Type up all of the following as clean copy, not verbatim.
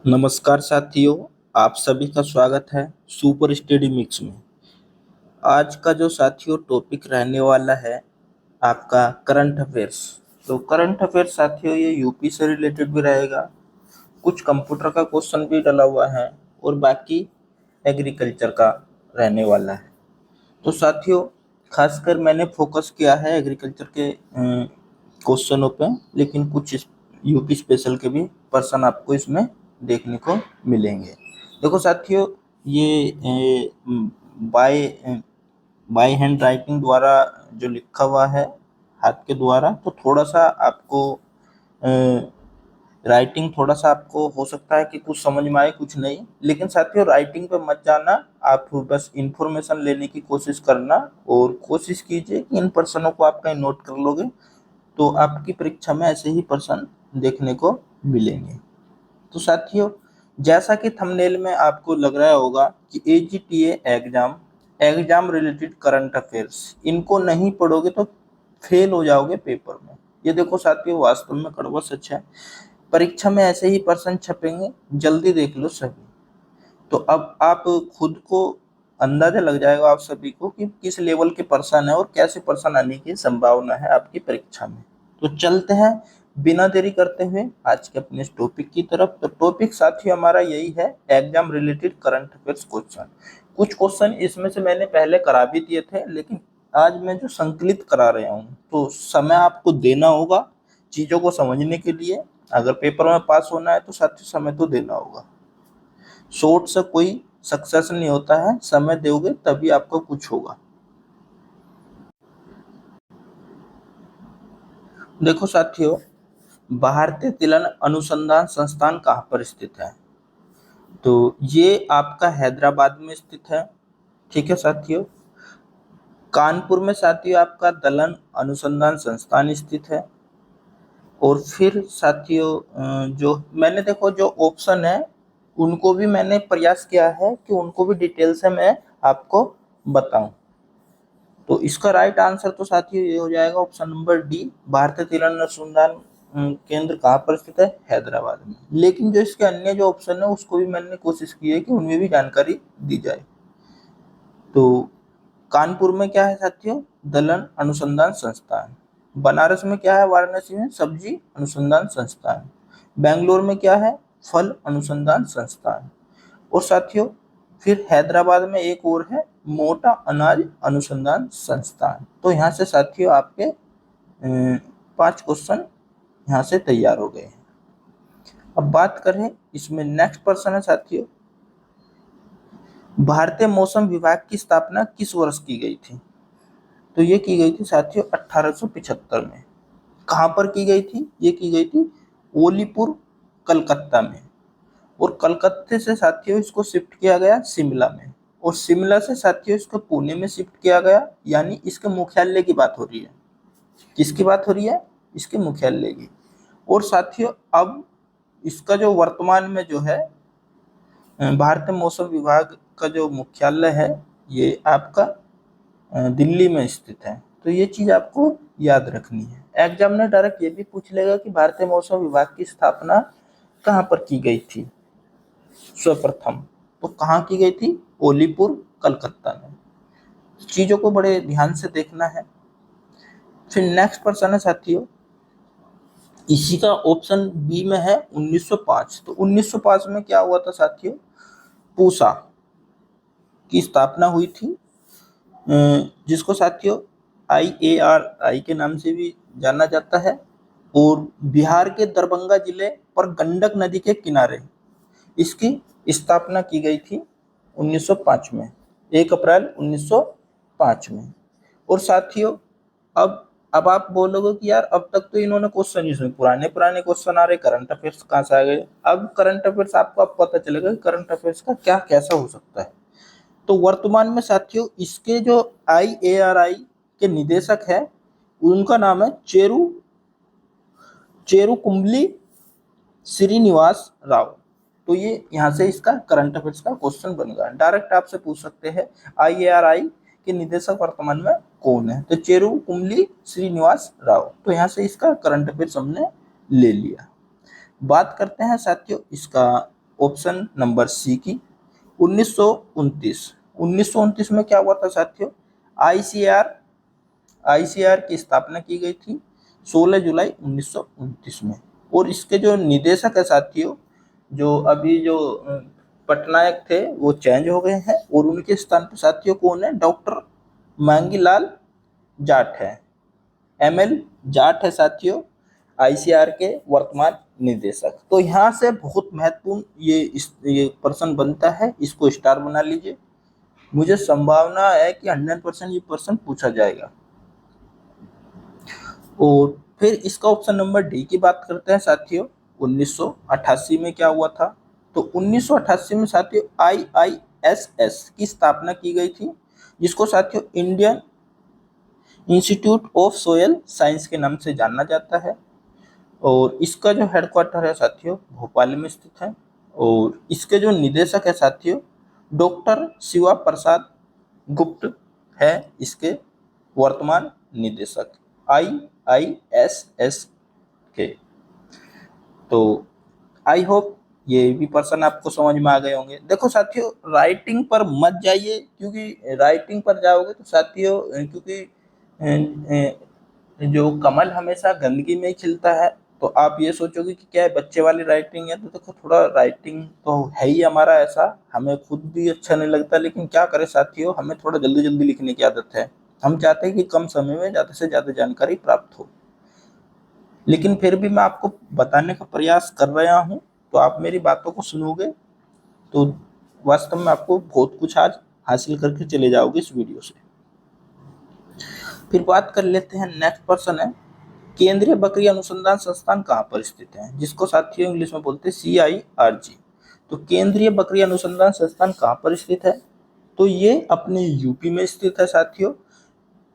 नमस्कार साथियों, आप सभी का स्वागत है सुपर स्टडी मिक्स में। आज का जो साथियों टॉपिक रहने वाला है आपका करंट अफेयर्स। तो करंट अफेयर्स साथियों ये यूपी से रिलेटेड भी रहेगा, कुछ कंप्यूटर का क्वेश्चन भी डला हुआ है और बाकी एग्रीकल्चर का रहने वाला है। तो साथियों खासकर मैंने फोकस किया है एग्रीकल्चर के क्वेश्चनों पे, लेकिन कुछ यूपी स्पेशल के भी पर्सन आपको इसमें देखने को मिलेंगे। देखो साथियों, ये बाय बाय हैंड राइटिंग द्वारा जो लिखा हुआ है हाथ के द्वारा, तो थोड़ा सा आपको राइटिंग थोड़ा सा आपको हो सकता है कि कुछ समझ में आए कुछ नहीं, लेकिन साथियों राइटिंग पे मत जाना। आप बस इंफॉर्मेशन लेने की कोशिश करना और कोशिश कीजिए कि इन पर्सनों को आप कहीं नोट कर लोगे तो आपकी परीक्षा में ऐसे ही पर्सन देखने को मिलेंगे। तो साथियों जैसा कि थंबनेल में आपको लग रहा होगा कि AGTA exam exam related current affairs, इनको नहीं पढ़ोगे तो फेल हो जाओगे पेपर में। ये देखो साथियों वास्तव में कड़वा सच है, परीक्षा में ऐसे ही पर्सन छपेंगे, जल्दी देख लो सभी। तो अब आप खुद को अंदाजा लग जाएगा आप सभी को कि किस लेवल के पर्सन है और कैसे पर्सन आने की संभावना है आपकी परीक्षा में। तो चलते हैं बिना देरी करते हुए आज के अपने टॉपिक की तरफ। तो टॉपिक साथियों हमारा यही है, exam related current affairs question. कुछ क्वेश्चन इसमें से मैंने पहले करा भी दिए थे, लेकिन आज मैं जो संकलित करा रहा हूँ तो समय आपको देना होगा चीजों को समझने के लिए। अगर पेपर में पास होना है तो साथियों समय तो देना होगा। शॉर्ट से कोई सक्सेस नहीं होता है, समय दोगे तभी आपको कुछ होगा। देखो साथियों, भारतीय तिलहन अनुसंधान संस्थान कहाँ पर स्थित है? तो ये आपका हैदराबाद में स्थित है। ठीक है साथियों। कानपुर में साथियों आपका दलहन अनुसंधान संस्थान स्थित है। और फिर साथियों जो मैंने देखो जो ऑप्शन है उनको भी मैंने प्रयास किया है कि उनको भी डिटेल से मैं आपको बताऊं। तो इसका राइट आंसर तो साथियों ये हो जाएगा ऑप्शन नंबर डी, भारतीय तिलहन अनुसंधान केंद्र कहाँ पर स्थित है? हैदराबाद में। लेकिन जो इसके अन्य जो ऑप्शन है उसको भी मैंने कोशिश की है कि उनमें भी जानकारी दी जाए। तो कानपुर में क्या है साथियों? दलहन अनुसंधान संस्थान। बनारस में क्या है? वाराणसी में सब्जी अनुसंधान संस्थान। बेंगलोर में क्या है? फल अनुसंधान संस्थान। और साथियों फिर हैदराबाद में एक और है, मोटा अनाज अनुसंधान संस्थान। तो यहाँ से साथियों आपके 5 क्वेश्चन यहाँ से तैयार हो गए हैं। अब बात करें इसमें नेक्स्ट प्रश्न है साथियों, भारतीय मौसम विभाग की स्थापना किस वर्ष की गई थी? तो ये की गई थी साथियों 1875 में। कहाँ पर की गई थी? ये की गई थी ओलीपुर कलकत्ता में। और कलकत्ते से साथियों इसको शिफ्ट किया गया शिमला में, और शिमला से साथियों इसको पुणे में शिफ्ट किया गया। यानी इसके मुख्यालय की बात हो रही है। किसकी बात हो रही है? इसके मुख्यालय की। और साथियों अब इसका जो वर्तमान में जो है भारतीय मौसम विभाग का जो मुख्यालय है ये आपका दिल्ली में स्थित है। तो ये चीज आपको याद रखनी है। एग्जाम ने डायरेक्ट ये भी पूछ लेगा कि भारतीय मौसम विभाग की स्थापना कहाँ पर की गई थी सर्वप्रथम? तो कहाँ की गई थी? ओलीपुर कलकत्ता में। चीजों को बड़े ध्यान से देखना है। फिर नेक्स्ट प्रश्न है साथियों, इसी का ऑप्शन बी में है 1905। तो 1905 में क्या हुआ था साथियों? पूसा की स्थापना हुई थी, जिसको साथियों IARI के नाम से भी जाना जाता है। और बिहार के दरभंगा जिले पर गंडक नदी के किनारे इसकी स्थापना की गई थी 1905 में, 1 अप्रैल 1905 में। और साथियों अब आप बोलोगे कि यार अब तक तो इन्होंने क्वेश्चन इसमें पुराने पुराने क्वेश्चन आ रहे, करंट अफेयर्स कहाँ से आ गए? अब करंट अफेयर्स आपको अब पता चलेगा कि करंट अफेयर्स का क्या कैसा हो सकता है। तो वर्तमान में साथियों इसके जो IARI के निदेशक है उनका नाम है चेरुकुंबली श्रीनिवास राव। तो ये यहाँ से इसका करंट अफेयर्स का क्वेश्चन बन गया। डायरेक्ट आपसे पूछ सकते हैं IARI के निदेशक वर्तमान में कौन है? तो चेरुकुंबली श्रीनिवास राव। तो यहाँ से इसका करंट अफेयर्स हमने ले लिया। बात करते हैं साथियों इसका ऑप्शन नंबर सी की 1929 में क्या हुआ था साथियों, आईसीआर की स्थापना की गई थी 16 जुलाई 1929 में। और इसके जो निदेशक है साथियों, जो अभी जो पटनायक थे वो चेंज हो गए हैं और उनके स्थान पर साथियों कौन है, डॉक्टर मांगीलाल जाट है, एमएल जाट है साथियों आईसीआर के वर्तमान निदेशक। तो यहाँ से बहुत महत्वपूर्ण ये पर्सन बनता है, इसको स्टार बना लीजिए। मुझे संभावना है कि 100% ये पर्सन पूछा जाएगा। और फिर इसका ऑप्शन नंबर डी की बात करते हैं साथियों, 1988 में क्या हुआ था, तो 1988 में साथियों आईआईएसएस की स्थापना की गई थी, जिसको साथियों Indian institute of soil science के नाम से जाना जाता है। और इसका जो हेडक्वार्टर है साथियों भोपाल में स्थित है। और इसके जो निदेशक है साथियों डॉक्टर शिवा प्रसाद गुप्त है इसके वर्तमान निदेशक आईआईएसएस के। तो आई होप ये भी पर्सन आपको समझ में आ गए होंगे। देखो साथियों राइटिंग पर मत जाइए, क्योंकि राइटिंग पर जाओगे तो साथियों क्योंकि जो कमल हमेशा गंदगी में ही खिलता है, तो आप ये सोचोगे कि क्या है बच्चे वाली राइटिंग है, तो देखो थोड़ा राइटिंग तो है ही हमारा ऐसा, हमें खुद भी अच्छा नहीं लगता, लेकिन क्या करें साथियों हमें थोड़ा जल्दी जल्दी लिखने की आदत है। हम चाहते हैं कि कम समय में ज़्यादा से ज़्यादा जानकारी प्राप्त हो, लेकिन फिर भी मैं आपको बताने का प्रयास कर रहा हूँ, तो आप मेरी बातों को सुनोगे तो वास्तव में आपको बहुत कुछ आज हासिल करके चले जाओगे इस वीडियो से। फिर बात कर लेते हैं, नेक्स्ट पर्सन है केंद्रीय बकरी अनुसंधान संस्थान कहाँ पर स्थित है, जिसको साथियों इंग्लिश में बोलते हैं CIRG। तो केंद्रीय बकरी अनुसंधान संस्थान कहाँ पर स्थित है, तो ये अपने यूपी में स्थित है साथियों,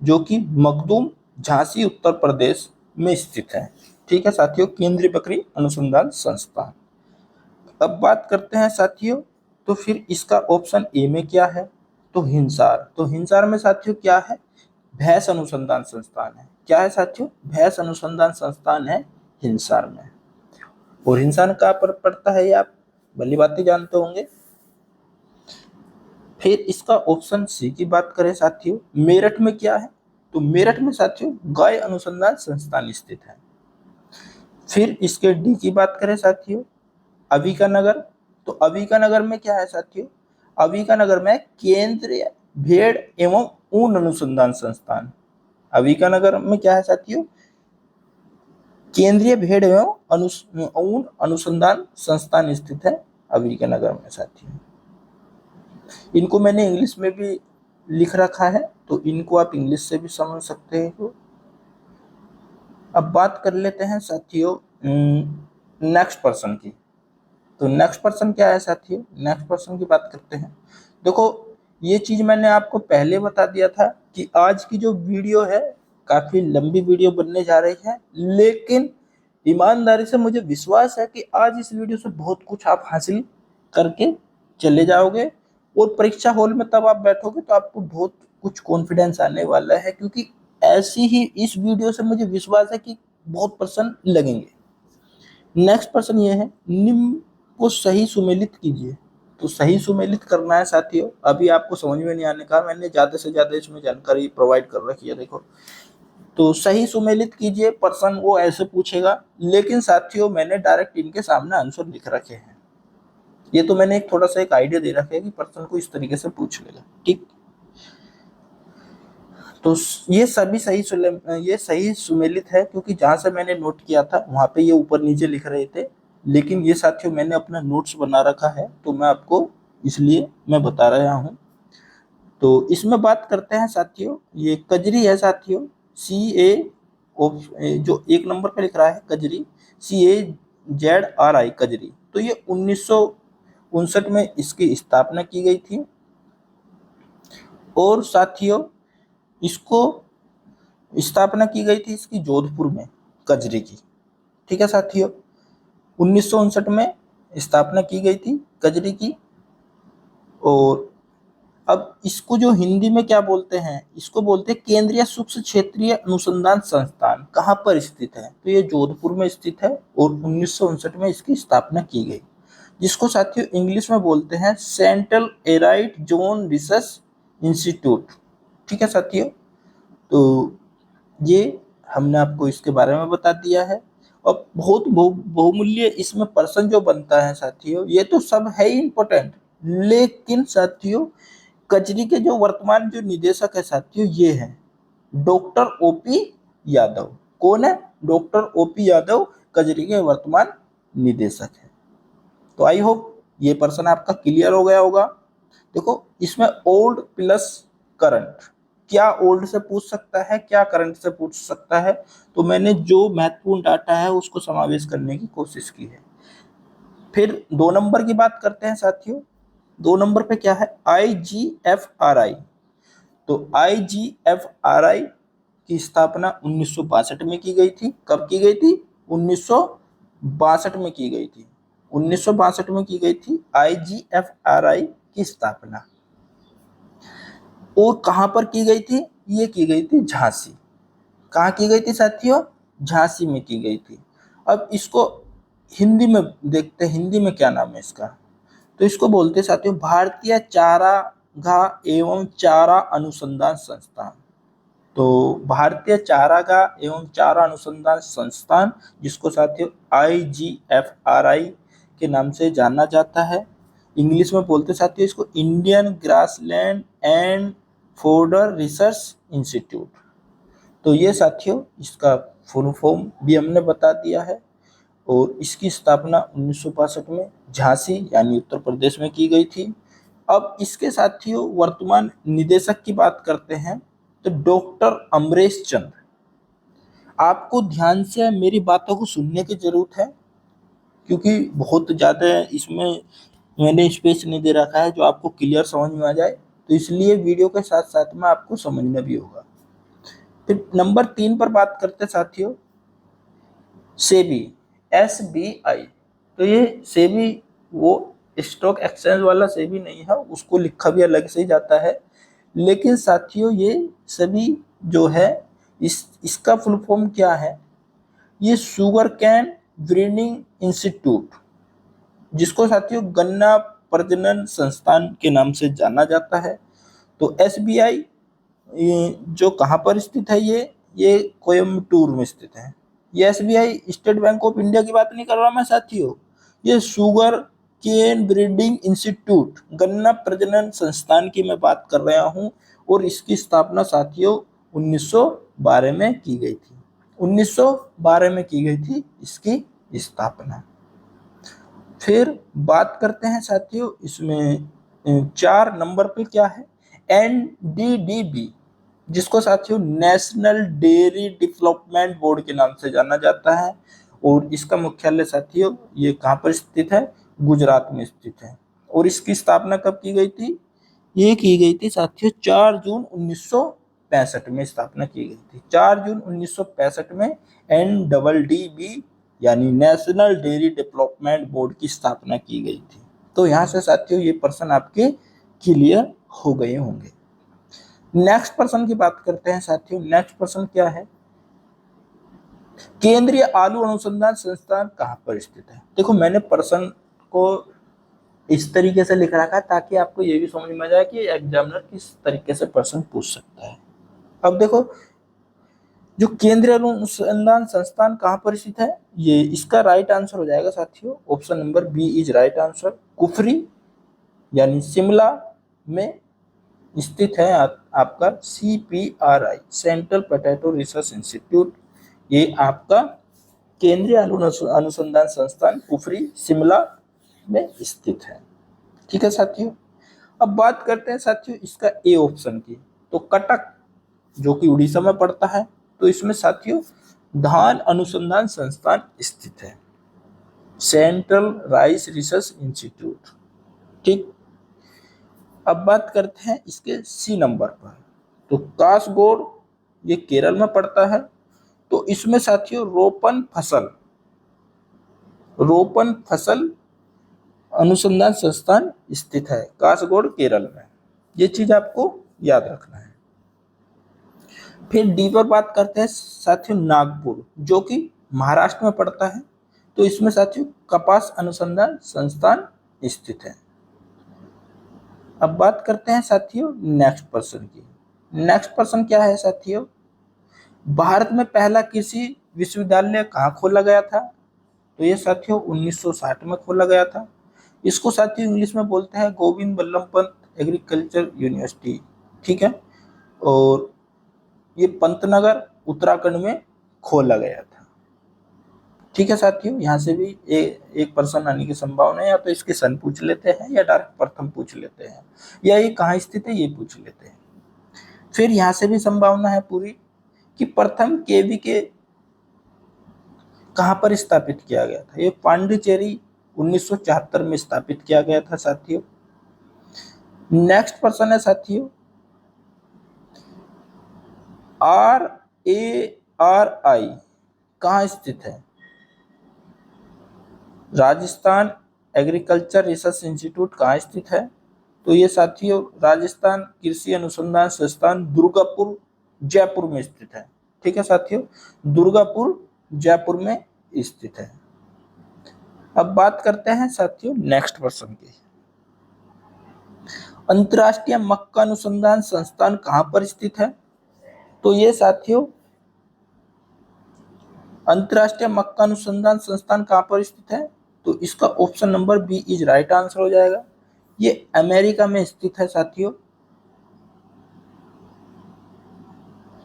जो कि मखदूम झांसी उत्तर प्रदेश में स्थित है। ठीक है साथियों, केंद्रीय बकरी अनुसंधान संस्थान। अब बात करते हैं साथियों, तो फिर इसका ऑप्शन ए में क्या है, तो हिंसार। तो हिंसार में साथियों क्या है, भैंस अनुसंधान संस्थान है। क्या है साथियों, भैंस अनुसंधान संस्थान है हिंसार में। और हिंसार कहाँ पर पड़ता है ये आप भली बातें जानते होंगे। फिर इसका ऑप्शन सी की बात करें साथियों, मेरठ में क्या है, तो मेरठ में साथियों गाय अनुसंधान संस्थान स्थित है। फिर इसके डी की बात करें साथियों, अविका नगर। तो अविका नगर में क्या है साथियों, अविका नगर में केंद्रीय भेड़ एवं ऊन अनुसंधान संस्थान। अविका नगर में क्या है साथियों, केंद्रीय भेड़ एवं ऊन अनुसंधान संस्थान स्थित है अविका नगर में साथियों। इनको मैंने इंग्लिश में भी लिख रखा है, तो इनको आप इंग्लिश से भी समझ सकते हो। अब बात कर लेते हैं साथियों नेक्स्ट पर्सन की। तो नेक्स्ट पर्सन क्या है साथियों, नेक्स्ट पर्सन की बात करते हैं। देखो ये चीज मैंने आपको पहले बता दिया था कि आज की जो वीडियो है काफी लंबी वीडियो बनने जा रही है, लेकिन ईमानदारी से मुझे विश्वास है कि आज इस वीडियो से बहुत कुछ आप हासिल करके चले जाओगे। और परीक्षा हॉल में तब आप बैठोगे तो आपको बहुत कुछ कॉन्फिडेंस आने वाला है, क्योंकि ऐसी ही इस वीडियो से मुझे विश्वास है कि बहुत पर्सन लगेंगे। नेक्स्ट पर्सन ये है, निम्न को सही सुमेलित कीजिए। तो सही सुमेलित करना है साथियों, अभी आपको समझ में नहीं आने का, मैंने ज्यादा से ज्यादा इसमें जानकारी प्रोवाइड कर रखी है। देखो तो सही सुमेलित कीजिए, पर्सन वो ऐसे पूछेगा, लेकिन साथियों मैंने डायरेक्ट इनके सामने आंसर लिख रखे हैं। ये तो मैंने एक थोड़ा सा एक आइडिया दे रखा है कि पर्सन को इस तरीके से पूछ लेगा। ठीक, तो ये सभी ये सही सुमेलित है, क्योंकि जहां से मैंने नोट किया था वहां पे ये ऊपर नीचे लिख रहे थे, लेकिन ये साथियों मैंने अपना नोट्स बना रखा है, तो मैं आपको इसलिए मैं बता रहा हूँ। तो इसमें बात करते हैं साथियों, ये कजरी है साथियों, जो एक नंबर पे लिख रहा है कजरी, CAZRI कजरी। तो ये 1959 में इसकी स्थापना की गई थी। और साथियों इसको स्थापना की गई थी इसकी जोधपुर में, कजरी की। ठीक है साथियों, 1959 में स्थापना की गई थी कजरी की। और अब इसको जो हिंदी में क्या बोलते हैं, इसको बोलते हैं केंद्रीय सूक्ष्म क्षेत्रीय अनुसंधान संस्थान। कहाँ पर स्थित है, तो ये जोधपुर में स्थित है और 1959 में इसकी स्थापना की गई, जिसको साथियों इंग्लिश में बोलते हैं सेंट्रल एराइट जोन रिसर्च इंस्टीट्यूट। ठीक है साथियों, तो ये हमने आपको इसके बारे में बता दिया है। और बहुत बहुमूल्य इसमें पर्सन जो बनता है साथियों, ये तो सब है ही इम्पोर्टेंट, लेकिन साथियों कचरी के जो वर्तमान जो निदेशक है साथियों, ये है डॉक्टर ओपी यादव। कौन है? डॉक्टर ओपी यादव कचरी के वर्तमान निदेशक है। तो आई होप ये पर्सन आपका क्लियर हो गया होगा। देखो इसमें ओल्ड प्लस करंट, क्या ओल्ड से पूछ सकता है, क्या करंट से पूछ सकता है, तो मैंने जो महत्वपूर्ण डाटा है उसको समावेश करने की कोशिश की है। फिर 2 नंबर की बात करते हैं साथियों। 2 नंबर पे क्या है? IGFRI। तो IGFRI की स्थापना 1962 में की गई थी। कब की गई थी? 1962 में की गई थी। 1962 में की गई थी IGFRI की स्थापना। और कहां पर की गई थी? ये की गई थी झांसी। कहाँ की गई थी साथियों? झांसी में की गई थी। अब इसको हिंदी में देखते हैं, हिंदी में क्या नाम है इसका। तो इसको बोलते हैं साथियों भारतीय चारागाह एवं चारा अनुसंधान संस्थान। तो भारतीय चारागाह एवं चारा अनुसंधान संस्थान, जिसको साथियों IGFRI के नाम से जाना जाता है। इंग्लिश में बोलते साथियों इसको Indian grassland and fodder research institute. तो ये साथियों इसका फुल फॉर्म भी हमने बता दिया है। और इसकी स्थापना 1962 में झांसी यानी उत्तर प्रदेश में की गई थी। अब इसके साथियों वर्तमान निदेशक की बात करते हैं, तो डॉक्टर अमरेश चंद्र। आपको ध्यान से मेरी बातों को सुनने की जरूरत है, क्योंकि बहुत ज़्यादा इसमें मैंने स्पेस नहीं दे रखा है जो आपको क्लियर समझ में आ जाए, तो इसलिए वीडियो के साथ साथ में आपको समझना भी होगा। फिर नंबर 3 पर बात करते साथियों सेबी, SBI। तो ये सेबी वो स्टॉक एक्सचेंज वाला सेबी नहीं है, उसको लिखा भी अलग से ही जाता है। लेकिन साथियों ये सभी जो है इसका फुल फॉर्म क्या है? ये शुगर कैन ब्रीडिंग इंस्टीट्यूट, जिसको साथियों गन्ना प्रजनन संस्थान के नाम से जाना जाता है। तो SBI जो कहाँ पर स्थित है? ये कोयम्बटूर में स्थित है। ये SBI state bank of India की बात नहीं कर रहा मैं साथियों, ये शुगर केन ब्रीडिंग इंस्टीट्यूट गन्ना प्रजनन संस्थान की मैं बात कर रहा हूँ। और इसकी स्थापना साथियों 1912 में की गई थी। 1912 में की गई थी इसकी स्थापना। फिर बात करते हैं साथियों इसमें 4 नंबर पे क्या है? NDDB, जिसको साथियों नेशनल डेयरी डेवलपमेंट बोर्ड के नाम से जाना जाता है। और इसका मुख्यालय साथियों ये कहाँ पर स्थित है? गुजरात में स्थित है। और इसकी स्थापना कब की गई थी? ये की गई थी साथियों 4 जून 1965 में स्थापना की गई थी। 4 जून 1965 में NDDB यानी नेशनल डेयरी डेवलपमेंट बोर्ड की स्थापना की गई थी। तो यहाँ से साथियों ये पर्सन आपके क्लियर हो गए होंगे। नेक्स्ट पर्सन की बात करते हैं साथियों। नेक्स्ट पर्सन क्या है? केंद्रीय आलू अनुसंधान संस्थान कहाँ पर स्थित है? देखो मैंने पर्सन को इस तरीके से लिख रखा है ताकि आपको ये भी समझ में आ जाए कि एग्जामिनर किस तरीके से प्रश्न पूछ सकता है। अब देखो जो केंद्रीय अनुसंधान संस्थान कहाँ पर स्थित है, ये इसका राइट आंसर हो जाएगा साथियों option number B is right answer. Kufri यानी शिमला में स्थित है आपका CPRI central potato research institute. ये आपका केंद्रीय आलू अनुसंधान संस्थान कुफरी शिमला में स्थित है। ठीक है साथियों। अब बात करते हैं साथियों इसका ए ऑप्शन की। तो कटक जो कि उड़ीसा में पड़ता है, तो इसमें साथियों धान अनुसंधान संस्थान स्थित है, सेंट्रल राइस रिसर्च इंस्टीट्यूट। ठीक। अब बात करते हैं इसके सी नंबर पर। तो कासगोड ये केरल में पड़ता है। तो इसमें साथियों रोपन फसल अनुसंधान संस्थान स्थित है कासगोड केरल में। ये चीज आपको याद रखना है। फिर डी पर बात करते हैं साथियों नागपुर जो कि महाराष्ट्र में पड़ता है। तो इसमें साथियों कपास अनुसंधान संस्थान स्थित है। अब बात करते हैं साथियों नेक्स्ट पर्सन की। नेक्स्ट पर्सन क्या है साथियों? भारत में पहला कृषि विश्वविद्यालय कहाँ खोला गया था? तो ये साथियों 1960 में खोला गया था। इसको साथियों इंग्लिश में बोलते हैं गोविंद बल्लभ पंत एग्रीकल्चर यूनिवर्सिटी, ठीक है। और ये पंतनगर उत्तराखंड में खोला गया था, ठीक है साथियों। यहाँ से भी एक पर्सन आने की संभावना है, या तो इसके सन पूछ लेते हैं या डायरेक्ट प्रथम पूछ लेते हैं, या ये कहाँ स्थित है ये पूछ लेते हैं। फिर यहाँ से भी संभावना है पूरी कि प्रथम केवीके कहाँ पर स्थापित किया गया था? ये पांडिचेरी 1974 में स्थापित किया गया था साथियों। नेक्स्ट पर्सन है साथियों RARI कहाँ स्थित है? राजस्थान एग्रीकल्चर रिसर्च इंस्टीट्यूट कहाँ स्थित है? तो ये साथियों राजस्थान कृषि अनुसंधान संस्थान दुर्गापुर जयपुर में स्थित है, ठीक है साथियों। दुर्गापुर जयपुर में स्थित है। अब बात करते हैं साथियों नेक्स्ट पर्सन की। अंतर्राष्ट्रीय मक्का अनुसंधान संस्थान कहां पर स्थित है? तो ये साथियों अंतर्राष्ट्रीय मक्का अनुसंधान संस्थान कहां पर स्थित है? तो इसका option number B is right answer हो जाएगा। ये अमेरिका में स्थित है साथियों,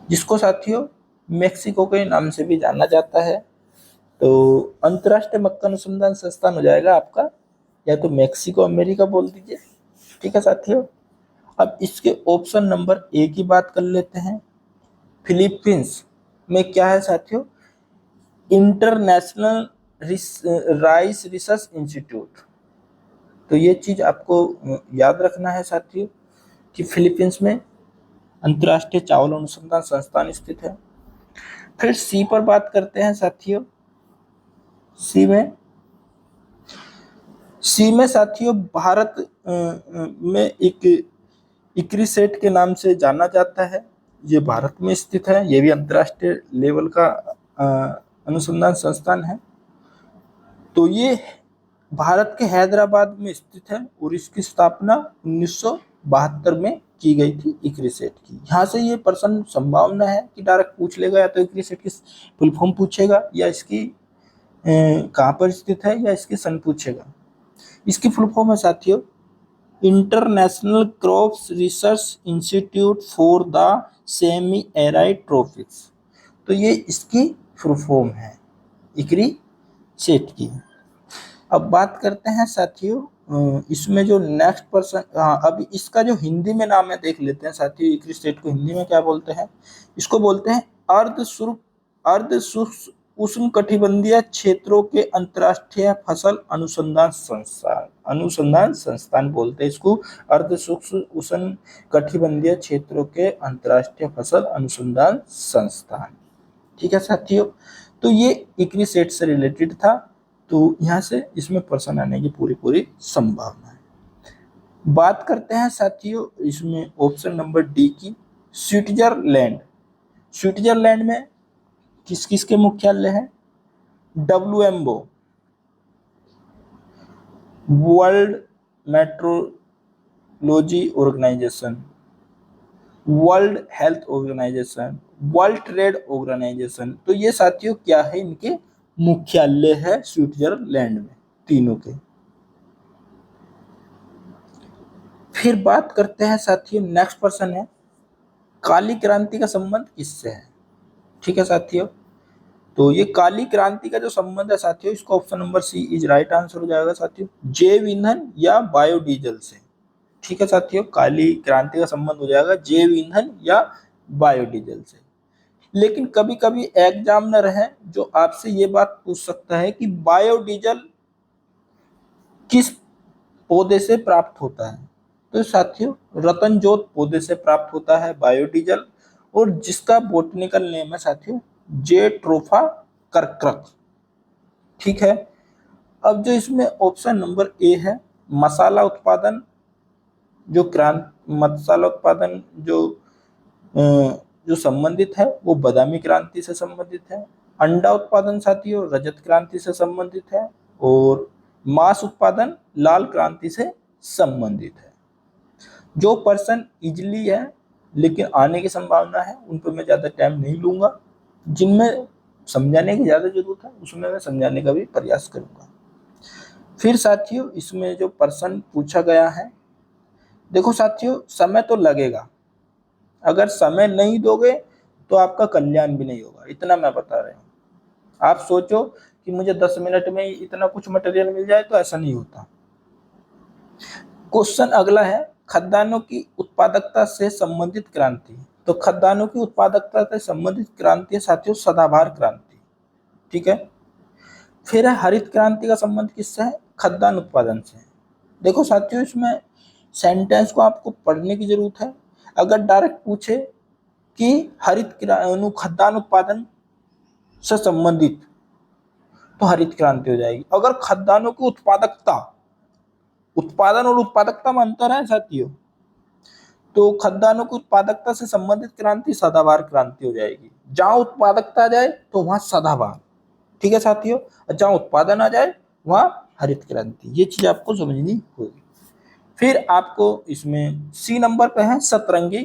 जिसको साथियों मेक्सिको के नाम से भी जाना जाता है। तो अंतर्राष्ट्रीय मक्का अनुसंधान संस्थान हो जाएगा आपका, या तो मेक्सिको अमेरिका बोल दीजिए, ठीक है साथियों। अब इसके ऑप्शन नंबर ए की बात कर लेते हैं। फिलीपींस में क्या है साथियों? International rice research institute. तो ये चीज आपको याद रखना है साथियों कि फिलीपींस में अंतर्राष्ट्रीय चावल अनुसंधान संस्थान स्थित है। फिर सी पर बात करते हैं साथियों। सी में साथियों भारत में एक इक्रिसेट के नाम से जाना जाता है। ये भारत में स्थित है, ये भी अंतर्राष्ट्रीय लेवल का अनुसंधान संस्थान है। तो ये भारत के हैदराबाद में स्थित है और इसकी स्थापना 1972 में की गई थी इक्रिसेट की। यहाँ से ये पर्सन संभावना है कि डायरेक्ट पूछ लेगा, या तो इक्रिसेट की फुल फॉर्म पूछेगा, या इसकी कहाँ पर स्थित है, या इसकी सन पूछेगा। इसकी फुल फॉर्म है साथियों international crops research institute for the semi arid tropics. तो ये इसकी फुल फॉर्म है इक्रिसेट की। अब बात करते हैं साथियों इसमें जो नेक्स्ट पर्सन, अब इसका जो हिंदी में नाम है देख लेते हैं साथियों। इक्रिसेट को हिंदी में क्या बोलते हैं? इसको बोलते हैं अर्ध शुष्क उष्णकटिबंधीय क्षेत्रों के अंतर्राष्ट्रीय फसल अनुसंधान संस्थान बोलते हैं इसको। अर्ध सूक्ष्म उष्णकटिबंधीय क्षेत्रों के अंतर्राष्ट्रीय फसल अनुसंधान संस्थान, ठीक है साथियों। तो ये इक्रिसेट से रिलेटेड था, तो यहाँ से इसमें पर्सन आने की पूरी संभावना है। बात करते हैं साथियों इसमें ऑप्शन नंबर डी की, स्विट्जरलैंड। स्विट्जरलैंड में किस किस के मुख्यालय है? WMO world meteorology organisation, world health organisation, world trade organisation. तो ये साथियों क्या है? इनके मुख्यालय है स्विट्जरलैंड में, तीनों के। फिर बात करते हैं साथियों नेक्स्ट पर्सन है, काली क्रांति का संबंध किससे है? ठीक है साथियों, तो ये काली क्रांति का जो संबंध है साथियों, इसका option number C is right answer हो जाएगा साथियों, जैव ईंधन या बायोडीजल से। ठीक है साथियों, काली क्रांति का संबंध हो जाएगा जैव ईंधन या बायोडीजल से। लेकिन कभी कभी एग्जामिनर है जो आपसे ये बात पूछ सकता है कि बायोडीजल किस पौधे से प्राप्त होता है? तो साथियों रतनजोत पौधे से प्राप्त होता है बायोडीजल, और जिसका बोटनिकल नेम है साथियों जेट्रोफा कर्क्रक। ठीक है, अब जो इसमें ऑप्शन नंबर ए है, मसाला उत्पादन मसाला उत्पादन जो संबंधित है वो बादामी क्रांति से संबंधित है। अंडा उत्पादन साथियों रजत क्रांति से संबंधित है, और मांस उत्पादन लाल क्रांति से संबंधित है। जो पर्सन इजली है लेकिन आने की संभावना है उन पर मैं ज्यादा टाइम नहीं लूंगा, जिनमें समझाने की ज्यादा जरूरत है उसमें मैं समझाने का भी प्रयास करूंगा। फिर साथियों इसमें जो प्रश्न पूछा गया है, देखो साथियों समय तो लगेगा, अगर समय नहीं दोगे तो आपका कल्याण भी नहीं होगा, इतना मैं बता रहा हूँ। आप सोचो कि मुझे 10 मिनट में इतना कुछ मटेरियल मिल जाए, तो ऐसा नहीं होता। क्वेश्चन अगला है, खाद्यान्नों की उत्पादकता से संबंधित क्रांति। तो खाद्यान्नों की उत्पादकता से संबंधित क्रांति साथियों सदाबहार क्रांति, ठीक है। फिर है हरित क्रांति का संबंध किससे है? खाद्यान्न उत्पादन से। देखो साथियों इसमें सेंटेंस को आपको पढ़ने की जरूरत है। अगर डायरेक्ट पूछे कि खाद्यान्न उत्पादन से संबंधित, तो हरित क्रांति हो जाएगी। अगर खाद्यान्नों की उत्पादकता, उत्पादन और उत्पादकता में अंतर है साथियों, तो खाद्यान्नों की उत्पादकता से संबंधित क्रांति सदाबहार क्रांति हो जाएगी। जहां उत्पादकता आ जाए तो वहां सदाबहार, ठीक है साथियों। जहां उत्पादन आ जाए वहां हरित क्रांति, ये चीज आपको समझनी होगी। फिर आपको इसमें सी नंबर पे है सतरंगी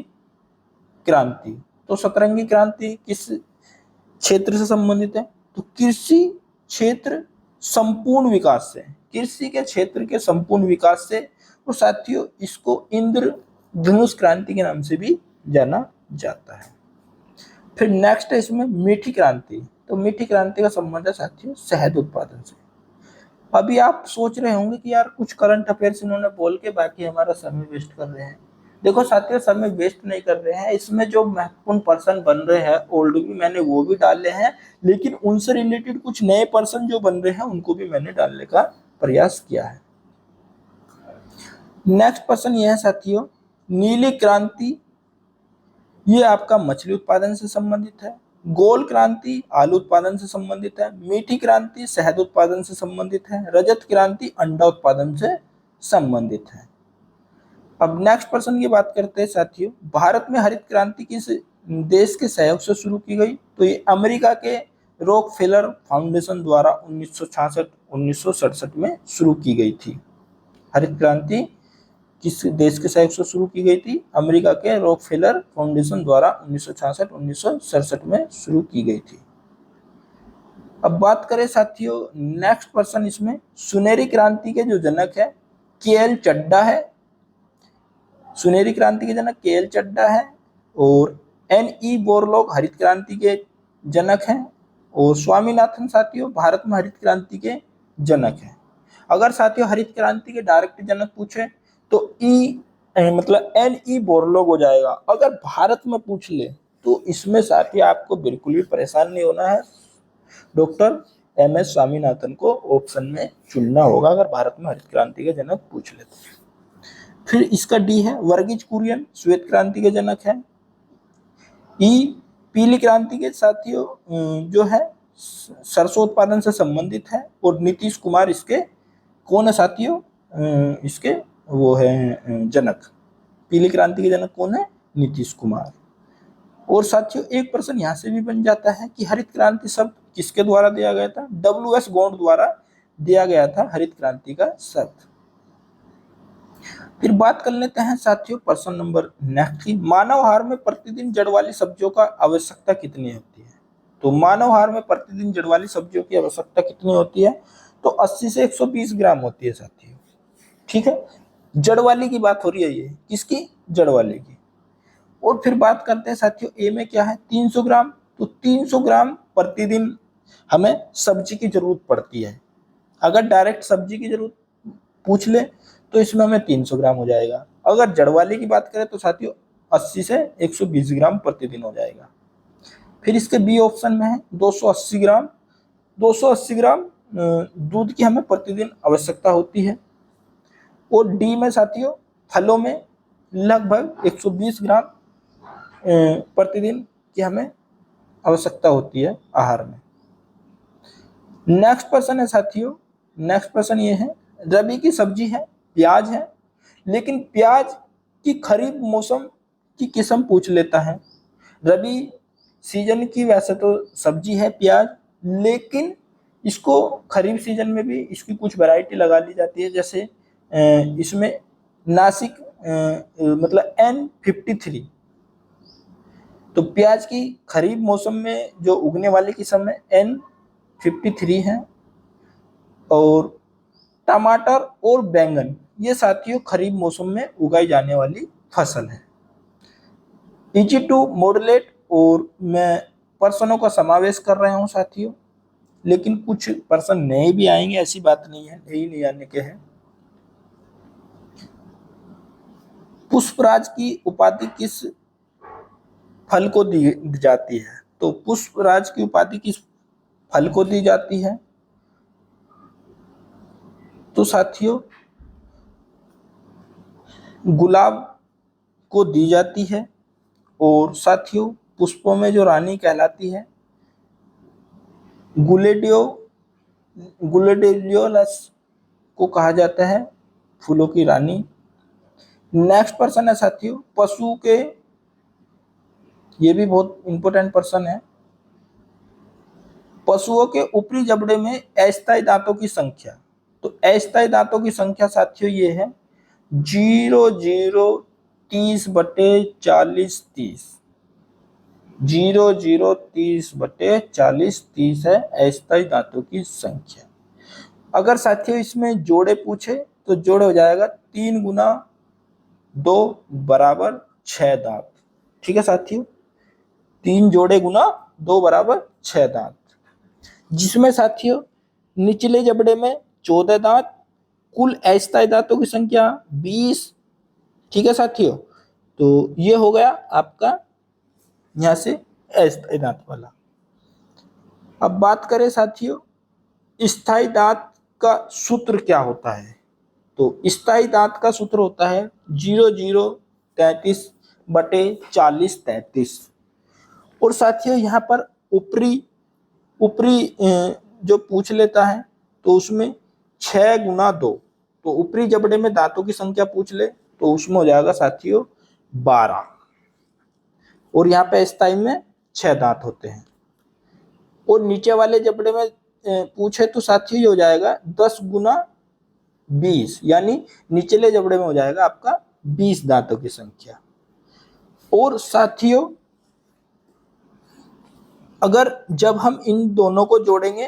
क्रांति। तो सतरंगी क्रांति किस क्षेत्र से संबंधित है? तो कृषि क्षेत्र संपूर्ण विकास से, कृषि के क्षेत्र के संपूर्ण विकास से। तो साथियों इसको इंद्रधनुष क्रांति के नाम से भी जाना जाता है। फिर नेक्स्ट है इसमें मीठी क्रांति। तो मीठी क्रांति का संबंध है साथियों शहद उत्पादन से। अभी आप सोच रहे होंगे कि यार कुछ करंट अफेयर्स इन्होंने बोल के बाकी हमारा समय वेस्ट कर रहे हैं। देखो साथियों समय वेस्ट नहीं कर रहे हैं, इसमें जो महत्वपूर्ण पर्सन बन रहे हैं ओल्ड भी मैंने वो भी डाले हैं, लेकिन उनसे रिलेटेड कुछ नए पर्सन जो बन रहे हैं उनको भी मैंने डालने का प्रयास किया है। नेक्स्ट पर्सन ये है साथियों नीली क्रांति, ये आपका मछली उत्पादन से संबंधित है। गोल क्रांति आलू उत्पादन से संबंधित है। मीठी क्रांति शहद उत्पादन से संबंधित है। रजत क्रांति अंडा उत्पादन से संबंधित है। अब नेक्स्ट पर्सन की बात करते हैं साथियों, भारत में हरित क्रांति किस देश के सहयोग से शुरू की गई? तो ये अमेरिका के रॉकफेलर फाउंडेशन द्वारा 1966 में शुरू की गई थी। हरित क्रांति किस देश के सहयोग से शुरू की गई थी? अमेरिका के रॉकफेलर फाउंडेशन द्वारा 1966 में शुरू की गई थी। अब बात करें साथियों नेक्स्ट पर्सन, इसमें सुनहरी क्रांति के जो जनक है के.एल. चड्डा है। सुनहरी क्रांति के जनक के.एल. चड्डा है। और एन.ई. बोरलॉग हरित क्रांति के जनक हैं। और स्वामीनाथन साथियों भारत में हरित क्रांति के जनक हैं। अगर साथियों हरित क्रांति के डायरेक्ट जनक पूछे तो मतलब एन.ई. बोरलॉग हो जाएगा। अगर भारत में पूछ ले तो इसमें साथियों आपको बिल्कुल भी परेशान नहीं होना है, डॉक्टर एम.एस. स्वामीनाथन को ऑप्शन में चुनना होगा अगर भारत में हरित क्रांति के जनक पूछ ले तो। फिर इसका डी है वर्गीज कुरियन श्वेत क्रांति के जनक है। ई पीली क्रांति के साथियों जो है सरसों उत्पादन से संबंधित है। और नीतीश कुमार इसके कौन है साथियों? इसके वो है जनक। पीली क्रांति के जनक कौन है? नीतीश कुमार। और साथियों एक प्रश्न यहाँ से भी बन जाता है कि हरित क्रांति शब्द किसके द्वारा दिया गया था? W.S. गौड़ द्वारा दिया गया था हरित क्रांति का शब्द। फिर बात कर लेते हैं साथियों प्रश्न नंबर नेक्स्ट की, मानव आहार में प्रतिदिन जड़ वाली सब्जियों का आवश्यकता कितनी होती है? तो मानव आहार में प्रतिदिन जड़ वाली सब्जियों की आवश्यकता कितनी होती है? तो 80 से 120 ग्राम होती है साथियों, ठीक है। जड़ वाली की बात हो रही है, ये किसकी? जड़ वाली की। और फिर बात करते हैं साथियों ए में क्या है? 300 ग्राम। तो 300 ग्राम प्रतिदिन हमें सब्जी की जरूरत पड़ती है। अगर डायरेक्ट सब्जी की जरूरत पूछ ले तो इसमें हमें 300 ग्राम हो जाएगा। अगर जड़ वाली की बात करें तो साथियों 80 से 120 ग्राम प्रतिदिन हो जाएगा। फिर इसके बी ऑप्शन में है 280 ग्राम। 280 ग्राम दूध की हमें प्रतिदिन आवश्यकता होती है। और डी में साथियों फलों में लगभग 120 ग्राम प्रतिदिन की हमें आवश्यकता होती है आहार में। नेक्स्ट पर्सन है साथियों, नेक्स्ट पर्सन ये है रबी की सब्जी है, प्याज है। लेकिन प्याज की खरीफ मौसम की किस्म पूछ लेता है। रबी सीजन की वैसे तो सब्जी है प्याज, लेकिन इसको खरीफ सीजन में भी इसकी कुछ वैरायटी लगा ली जाती है। जैसे इसमें नासिक मतलब N53, तो प्याज की खरीफ मौसम में जो उगने वाली किस्म है N53 है। और टमाटर और बैंगन ये साथियों खरीफ मौसम में उगाई जाने वाली फसल है। इजी टू मॉडुलेट, और मैं पर्सनों का समावेश कर रहा हूँ साथियों, लेकिन कुछ पर्सन नए भी आएंगे, ऐसी बात नहीं है, नहीं आने के हैं। पुष्पराज की उपाधि किस फल को दी जाती है? तो पुष्पराज की उपाधि किस फल को दी जाती है? तो साथियों गुलाब को दी जाती है। और साथियों पुष्पों में जो रानी कहलाती है गुलेडियोलस को कहा जाता है फूलों की रानी। नेक्स्ट पर्सन है साथियों पशु के, ये भी बहुत इंपॉर्टेंट पर्सन है, पशुओं के ऊपरी जबड़े में अस्थायी दांतों की संख्या। तो अस्थायी दांतों की संख्या साथियों ये है 0,030/40/30, 0,030/40/30 है अस्थायी दांतों की संख्या। अगर साथियों इसमें जोड़े पूछे तो जोड़े हो जाएगा 3 गुना 2 बराबर 6 दांत। ठीक है साथियों, 3 जोड़े गुना 2 बराबर 6 दांत, जिसमें साथियों निचले जबड़े में 14 दांत, कुल अस्थायी दांतों की संख्या 20। ठीक है साथियों, तो ये हो गया आपका यहां से अस्थायी दांत वाला। अब बात करें साथियों स्थायी दांत का सूत्र क्या होता है? तो स्थायी दांत का सूत्र होता है 0,033/40/33। और साथियों यहाँ पर ऊपरी ऊपरी जो पूछ लेता है तो उसमें 6 गुना 2, तो ऊपरी जबड़े में दांतों की संख्या पूछ ले तो उसमें हो जाएगा साथियों 12। और यहाँ पे स्थायी में 6 दांत होते हैं। और नीचे वाले जबड़े में पूछे तो साथियों ये हो जाएगा 10 गुना 20, यानी निचले जबड़े में हो जाएगा आपका 20 दांतों की संख्या। और साथियों अगर जब हम इन दोनों को जोड़ेंगे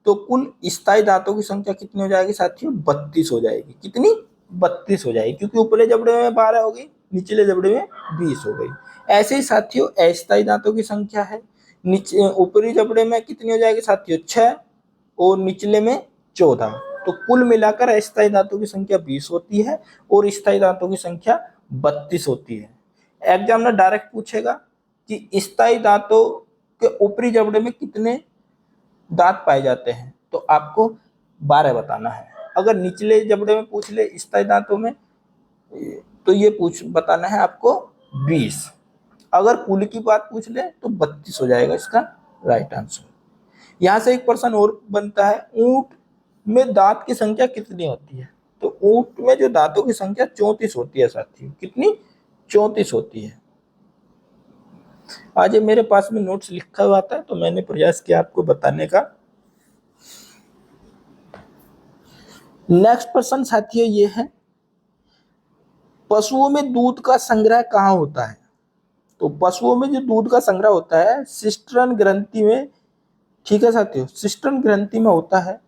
तो कुल स्थायी दांतों की संख्या कितनी हो जाएगी साथियों? 32 हो जाएगी। कितनी? 32 हो जाएगी, क्योंकि ऊपरे जबड़े में 12 हो गई, निचले जबड़े में 20 हो गई। ऐसे ही साथियों अस्थायी दांतों की संख्या है, नीचे ऊपरी जबड़े में कितनी हो जाएगी साथियों? 6, और निचले में 14। तो कुल मिलाकर अस्थायी दांतों की संख्या 20 होती है और स्थायी दांतों की संख्या 32 होती है। एग्जामिनर डायरेक्ट पूछेगा कि स्थायी दांतों के ऊपरी जबड़े में कितने दांत पाए जाते हैं, तो आपको 12 बताना है। अगर निचले जबड़े में पूछ ले स्थायी दांतों में तो ये बताना है आपको 20। अगर कुल की बात पूछ ले तो 32 हो जाएगा इसका राइट आंसर। यहां से एक प्रश्न और बनता है, ऊंट में दांत की संख्या कितनी होती है? तो ऊंट में जो दांतों की संख्या 34 होती है साथियों। कितनी? 34 होती है। आज मेरे पास में नोट्स लिखा हुआ था तो मैंने प्रयास किया आपको बताने का। नेक्स्ट प्रश्न साथियों ये है, पशुओं में दूध का संग्रह कहाँ होता है? तो पशुओं में जो दूध का संग्रह होता है सिस्टर्न ग्रंथि में। ठीक है साथियों, सिस्टर्न ग्रंथि में होता है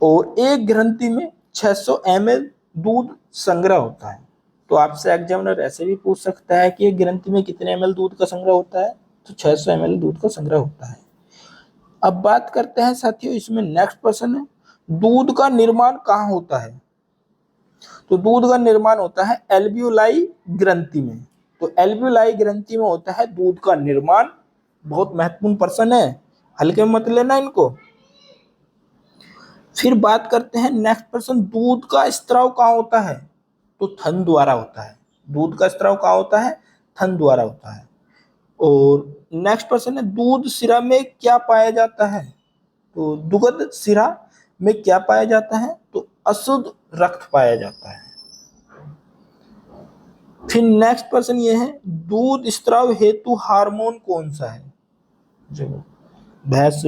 और एक ग्रंथि में 600 ml दूध संग्रह होता है। तो आपसे एग्जामिनर ऐसे भी पूछ सकता है कि एक ग्रंथि में कितने ml दूध का संग्रह होता है? तो 600 ml दूध का संग्रह होता है। अब बात करते हैं साथियों इसमें नेक्स्ट प्रश्न है, दूध का निर्माण कहाँ होता है? तो दूध का निर्माण होता है एल्वियोलाई ग्रंथि में। तो एल्वियोलाई ग्रंथि में होता है दूध का निर्माण। बहुत महत्वपूर्ण प्रश्न है, हल्के में मत लेना इनको। फिर बात करते हैं नेक्स्ट प्रश्न, दूध का स्त्राव कहाँ होता है? तो थन द्वारा होता है। दूध का स्त्राव कहाँ होता है? थन द्वारा होता है। और नेक्स्ट प्रश्न है, दूध शिरा में क्या पाया जाता है? तो दुग्ध शिरा में क्या पाया जाता है? तो अशुद्ध रक्त पाया जाता है। फिर नेक्स्ट प्रश्न ये है, दूध स्त्राव हेतु हार्मोन कौन सा है? जो भैंस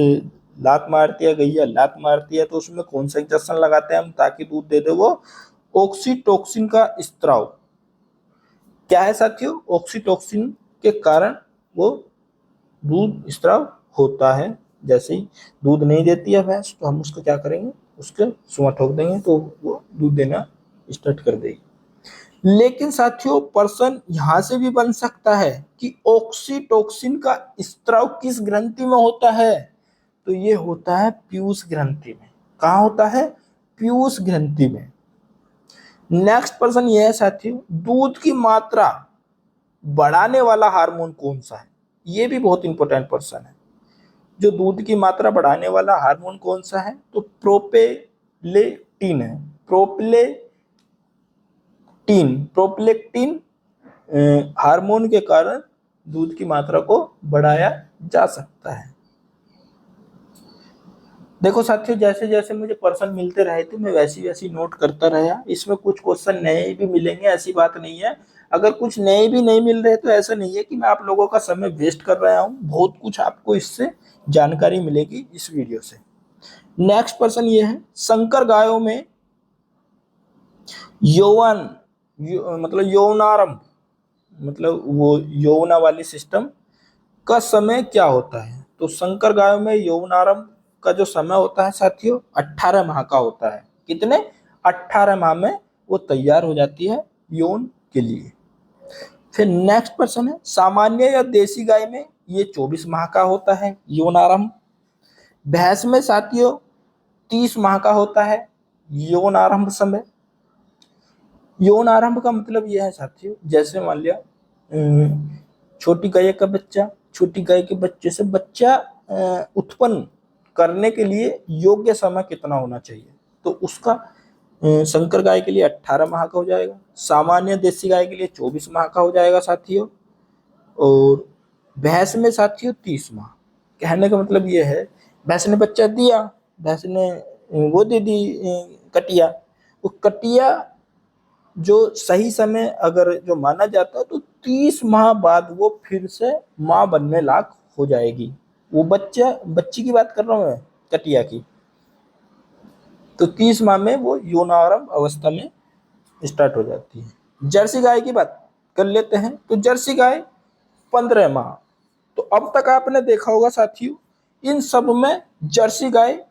लात मारती है, गैया लात मारती है, तो उसमें कौन सा इंजेक्शन लगाते हैं हम ताकि दूध दे दे? वो ऑक्सीटोसिन का स्त्राव। क्या है साथियों? ऑक्सीटोसिन के कारण वो दूध स्त्राव होता है। जैसे ही दूध नहीं देती है भैंस तो हम उसको क्या करेंगे? उसके सुआ ठोक देंगे तो वो दूध देना स्टार्ट कर देगी। लेकिन साथियों पर्सन यहां से भी बन सकता है कि ऑक्सीटोसिन का स्त्राव किस ग्रंथि में होता है? तो ये होता है पीयूष ग्रंथि में। कहाँ होता है? पीयूष ग्रंथि में। नेक्स्ट पर्सन ये है साथियों, दूध की मात्रा बढ़ाने वाला हार्मोन कौन सा है? ये भी बहुत इंपॉर्टेंट पर्सन है। जो दूध की मात्रा बढ़ाने वाला हार्मोन कौन सा है? तो प्रोपेलेटिन है। प्रोपेलेक्टिन हार्मोन के कारण दूध की मात्रा को बढ़ाया जा सकता है। देखो साथियों जैसे जैसे मुझे पर्सन मिलते रहे थे मैं वैसी वैसी नोट करता रहा। इसमें कुछ क्वेश्चन नए भी मिलेंगे, ऐसी बात नहीं है। अगर कुछ नए भी नहीं मिल रहे तो ऐसा नहीं है कि मैं आप लोगों का समय वेस्ट कर रहा हूँ। बहुत कुछ आपको इससे जानकारी मिलेगी इस वीडियो से। नेक्स्ट पर्सन ये है, संकर गायों में यौवन मतलब यौनारंभ मतलब वो यौवना वाली सिस्टम का समय क्या होता है? तो संकर गायों में यौवनारंभ का जो समय होता है साथियों 18 माह का होता है। कितने? 18 माह में वो तैयार हो जाती है यौन के लिए। फिर नेक्स्ट पर्सन है, सामान्य या देसी गाय में ये 24 माह का होता है यौनारंभ। भैंस में साथियों 30 माह का होता है यौनारंभ समय। यौन आरंभ का मतलब यह है साथियों, जैसे मान लिया छोटी गाय का बच्चा, छोटी गाय के बच्चे से बच्चा उत्पन्न करने के लिए योग्य समय कितना होना चाहिए? तो उसका संकर गाय के लिए 18 माह का हो जाएगा, सामान्य देसी गाय के लिए 24 माह का हो जाएगा साथियों, और भैंस में साथियों 30 माह। कहने का मतलब यह है, भैंस ने बच्चा दिया, भैंस ने वो दे दी कटिया, वो कटिया जो सही समय अगर जो माना जाता है तो 30 माह बाद वो फिर से माँ बनने लायक हो जाएगी। वो बच्ची की बात कर रहा हूँ मैं, कटिया की। तो 30 माह में वो यौनारंभ अवस्था में स्टार्ट हो जाती है। जर्सी गाय की बात कर लेते हैं, तो जर्सी गाय 15 माह। तो अब तक आपने देखा होगा साथियों इन सब में जर्सी गाय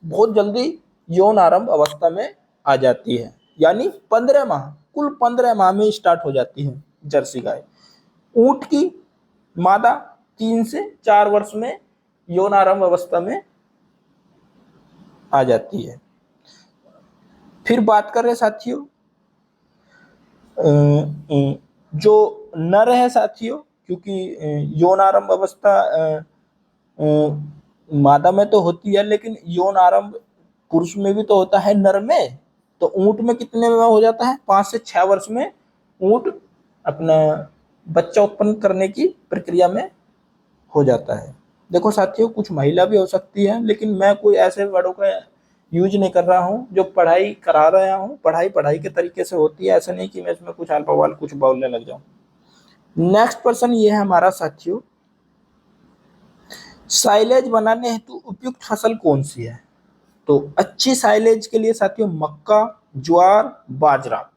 बहुत जल्दी यौन आरंभ अवस्था में आ जाती है, यानी 15 माह, कुल 15 माह में स्टार्ट हो जाती है जर्सी गाय। ऊंट की मादा 3 से 4 वर्ष में यौन आरंभ अवस्था में आ जाती है। फिर बात कर रहे साथियों जो नर है साथियों, क्योंकि यौन आरंभ अवस्था मादा में तो होती है लेकिन यौन आरंभ पुरुष में भी तो होता है, नर में। तो ऊंट में कितने में हो जाता है? 5 से 6 वर्ष में ऊंट अपना बच्चा उत्पन्न करने की प्रक्रिया में हो जाता है। देखो साथियों कुछ महिला भी हो सकती है, लेकिन मैं कोई ऐसे वर्डों का यूज नहीं कर रहा हूँ। जो पढ़ाई करा रहा हूँ, पढ़ाई के तरीके से होती है, ऐसा नहीं कि मैं इसमें कुछ आल बवाल कुछ बोलने लग जाऊं। नेक्स्ट पर्सन ये है हमारा साथियों, साइलेज बनाने हेतु उपयुक्त फसल कौन सी है? तो अच्छी साइलेज के लिए साथियों मक्का, ज्वार, बाजरा,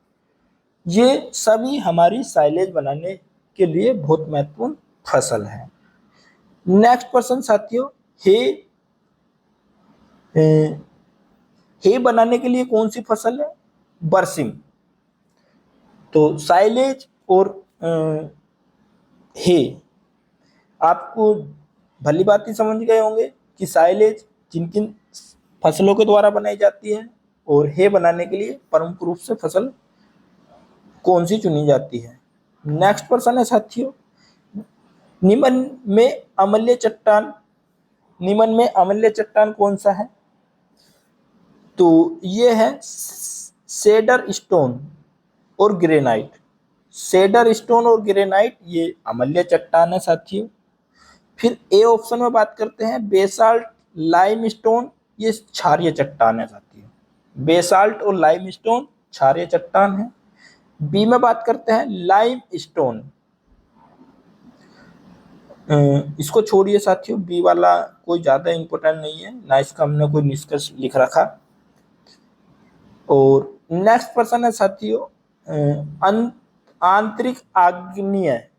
ये सभी हमारी साइलेज बनाने के लिए बहुत महत्वपूर्ण फसल है। नेक्स्ट पर्सन साथियों, हे बनाने के लिए कौन सी फसल है? बरसिम। तो साइलेज और हे आपको भली बात ही समझ गए होंगे कि साइलेज किन किन फसलों के द्वारा बनाई जाती है और हे बनाने के लिए प्रमुख रूप से फसल कौन सी चुनी जाती है। नेक्स्ट पर्सन है साथियों, निम्न में अम्लीय चट्टान, निम्न में अम्लीय चट्टान कौन सा है? तो ये है सेडर स्टोन और ग्रेनाइट। सेडर स्टोन और ग्रेनाइट ये अम्लीय चट्टान है साथियों। फिर ए ऑप्शन में बात करते हैं बेसाल्ट, लाइम स्टोन, ये क्षारीय चट्टान है साथियों। बेसाल्ट और लाइम स्टोन क्षारीय चट्टान है। बी में बात करते हैं लाइम स्टोन, इसको छोड़िए साथियों, बी वाला कोई ज्यादा इंपॉर्टेंट नहीं है ना, इसका हमने कोई निष्कर्ष लिख रखा। और नेक्स्ट प्रश्न है साथियों आंतरिक आग्नेय।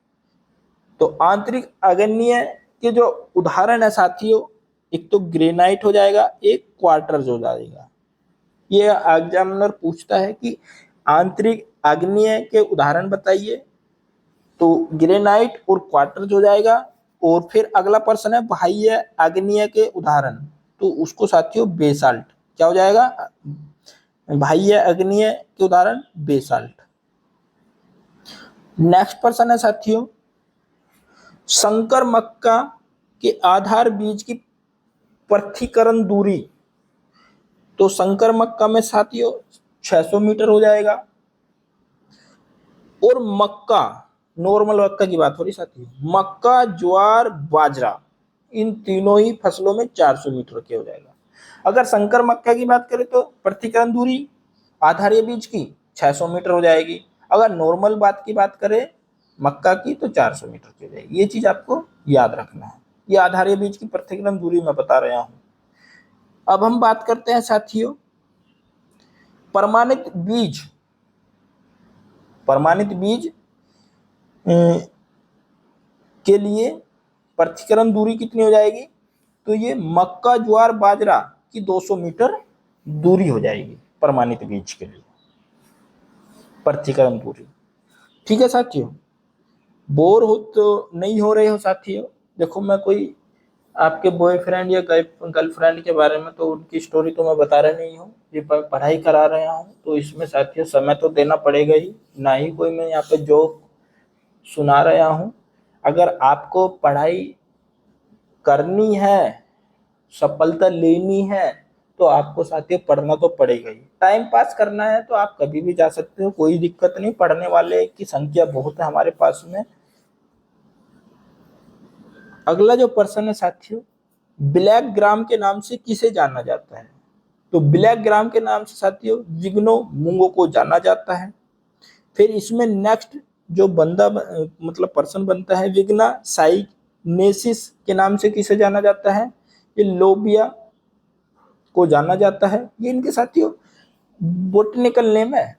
तो आंतरिक आग्नेय के जो उदाहरण है साथियों, एक तो ग्रेनाइट हो जाएगा, एक क्वार्टर्स हो जाएगा। ये एग्जामिनर पूछता है कि आंतरिक आग्नेय के उदाहरण बताइए, तो ग्रेनाइट और क्वार्टर्स हो जाएगा। और फिर अगला प्रश्न है बाह्य आग्नेय के उदाहरण, तो उसको साथियों बेसाल्ट, क्या हो जाएगा, बाह्य आग्नेय के उदाहरण बेसाल्ट। नेक्स्ट प्रश्न है साथियों संकर मक्का के आधार बीज की पृथक्करण दूरी। तो संकर मक्का में साथियों 600 मीटर हो जाएगा। और मक्का, नॉर्मल मक्का की बात हो रही साथियों, मक्का ज्वार बाजरा, इन तीनों ही फसलों में 400 मीटर के हो जाएगा। अगर संकर मक्का की बात करें तो पृथक्करण दूरी आधारीय बीज की 600 मीटर हो जाएगी। अगर नॉर्मल बात की बात करें मक्का की तो 400 मीटर की हो जाएगी। ये चीज आपको याद रखना है, ये आधारीय बीज की पृथक्करण दूरी मैं बता रहा हूं। अब हम बात करते हैं साथियों प्रमाणित बीज। प्रमाणित बीज के लिए पृथक्करण दूरी कितनी हो जाएगी, तो ये मक्का ज्वार बाजरा की 200 मीटर दूरी हो जाएगी प्रमाणित बीज के लिए पृथक्करण दूरी। ठीक है साथियों, बोर हो तो नहीं हो रहे हो साथियों। देखो मैं कोई आपके बॉयफ्रेंड या गर्लफ्रेंड के बारे में तो उनकी स्टोरी तो मैं बता रहा नहीं हूँ, ये पढ़ाई करा रहा हूँ, तो इसमें साथियों समय तो देना पड़ेगा ही, ना ही कोई मैं यहाँ पे जोक सुना रहा हूँ। अगर आपको पढ़ाई करनी है, सफलता लेनी है, तो आपको साथियों पढ़ना तो पड़ेगा ही। टाइम पास करना है तो आप कभी भी जा सकते हो, कोई दिक्कत नहीं, पढ़ने वाले की संख्या बहुत है हमारे पास में। अगला जो प्रश्न है साथियों ब्लैक ग्राम के नाम से किसे जाना जाता है। तो ब्लैक ग्राम के नाम से साथियों विग्नो मूंगो को जाना जाता है। फिर इसमें नेक्स्ट जो बंदा मतलब पर्सन बनता है विग्ना साइनेसिस के नाम से किसे जाना जाता है, ये लोबिया को जाना जाता है। ये इनके साथियों बोटनिकल नेम है।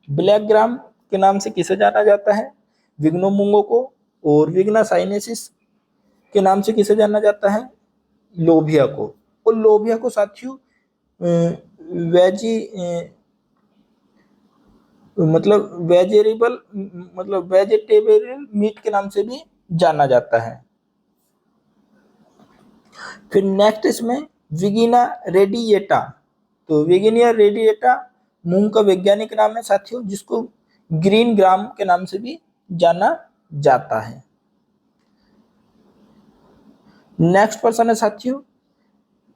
ब्लैक ग्राम के नाम से किसे जाना जाता है, विग्नो मूंगो को। और विग्ना साइनेसिस के नाम से किसे जाना जाता है, लोबिया को। और लोबिया को साथियों वेजिटेबल मीट के नाम से भी जाना जाता है। फिर नेक्स्ट इसमें विगिना रेडिएटा। तो विगिनिया रेडिएटा मूंग का वैज्ञानिक नाम है साथियों, जिसको ग्रीन ग्राम के नाम से भी जाना जाता है। नेक्स्ट पर्सन है साथियों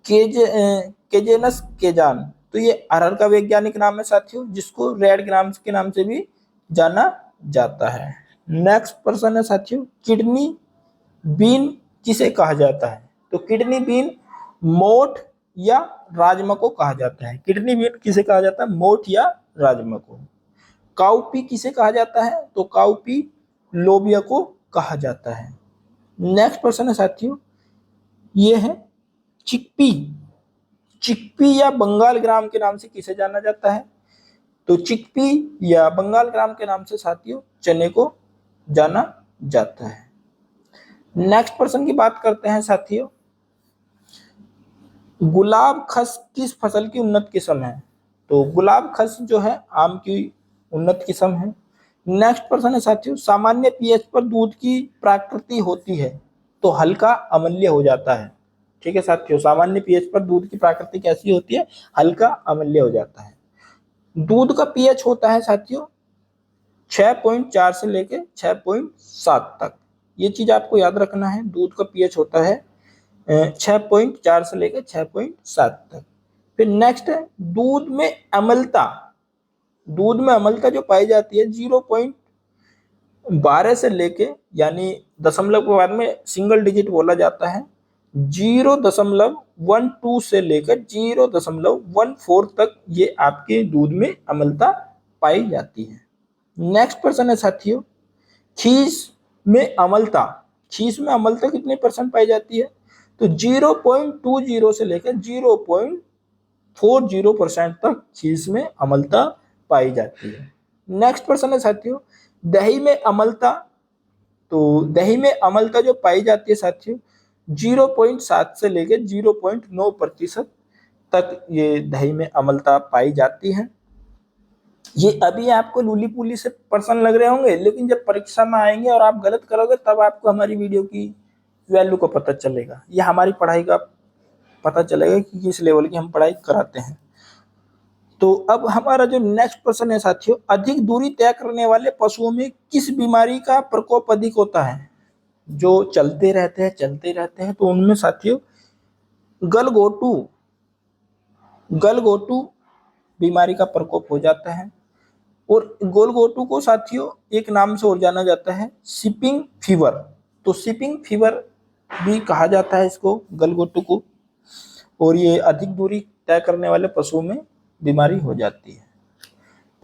केजेनस केजान। तो ये अरहर का वैज्ञानिक नाम है साथियों, जिसको रेड ग्राम के नाम से भी जाना जाता है। नेक्स्ट पर्सन है साथियों किडनी बीन किसे कहा जाता है। तो किडनी बीन मोठ या राजमा को कहा जाता है। किडनी बीन किसे कहा जाता है, मोठ या राजमा को। काउपी किसे कहा जाता है, तो काउपी लोबिया को कहा जाता है। नेक्स्ट पर्सन है साथियों ये है चिकपी। चिकपी या बंगाल ग्राम के नाम से किसे जाना जाता है, तो चिकपी या बंगाल ग्राम के नाम से साथियों चने को जाना जाता है। नेक्स्ट पर्सन की बात करते हैं साथियों गुलाब खस किस फसल की उन्नत किस्म है। तो गुलाब खस जो है आम की उन्नत किस्म है। नेक्स्ट पर्सन है साथियों सामान्य पीएच पर दूध की प्राकृति होती है तो हल्का अम्लीय हो जाता है। ठीक है साथियों, सामान्य पीएच पर दूध की प्राकृति कैसी होती है, हल्का अम्लीय हो जाता है। दूध का पीएच होता है साथियों 6.4 से लेके 6.7 तक। ये चीज आपको याद रखना है, दूध का पीएच होता है 6.4 से लेकर 6.7 तक। फिर नेक्स्ट है दूध में अम्लता। दूध में अम्लता जो पाई जाती है 0.12 से लेके, यानी दशमलव के बाद में सिंगल डिजिट बोला जाता है, 0.12 से लेकर 0.14 तक ये आपके दूध में अम्लता पाई जाती है। नेक्स्ट पर्सन है साथियों खीस में अम्लता खीस में अम्लता कितने परसेंट पाई जाती है? तो 0.20 से लेकर 0.40% तक खीस में अम्लता पाई जाती है। नेक्स्ट प्रश्न है साथियों, दही में अम्लता, तो दही में अम्लता जो पाई जाती है साथियों 0.7 से लेकर 0.9% तक ये दही में अम्लता पाई जाती है। ये अभी आपको लूली पुली से प्रश्न लग रहे होंगे, लेकिन जब परीक्षा में आएंगे और आप गलत करोगे तब आपको हमारी वीडियो की वैल्यू को पता चलेगा, या हमारी पढ़ाई का पता चलेगा कि किस लेवल की हम पढ़ाई कराते हैं। तो अब हमारा जो नेक्स्ट प्रश्न है साथियों, अधिक दूरी तय करने वाले पशुओं में किस बीमारी का प्रकोप अधिक होता है? जो चलते रहते हैं तो उनमें साथियों गलघोटू बीमारी का प्रकोप हो जाता है। और गलघोटू को साथियों एक नाम से और जाना जाता है, शिपिंग फीवर। तो शिपिंग फीवर भी कहा जाता है इसको, गलघोटू को। और ये अधिक दूरी तय करने वाले पशुओं में बीमारी हो जाती है।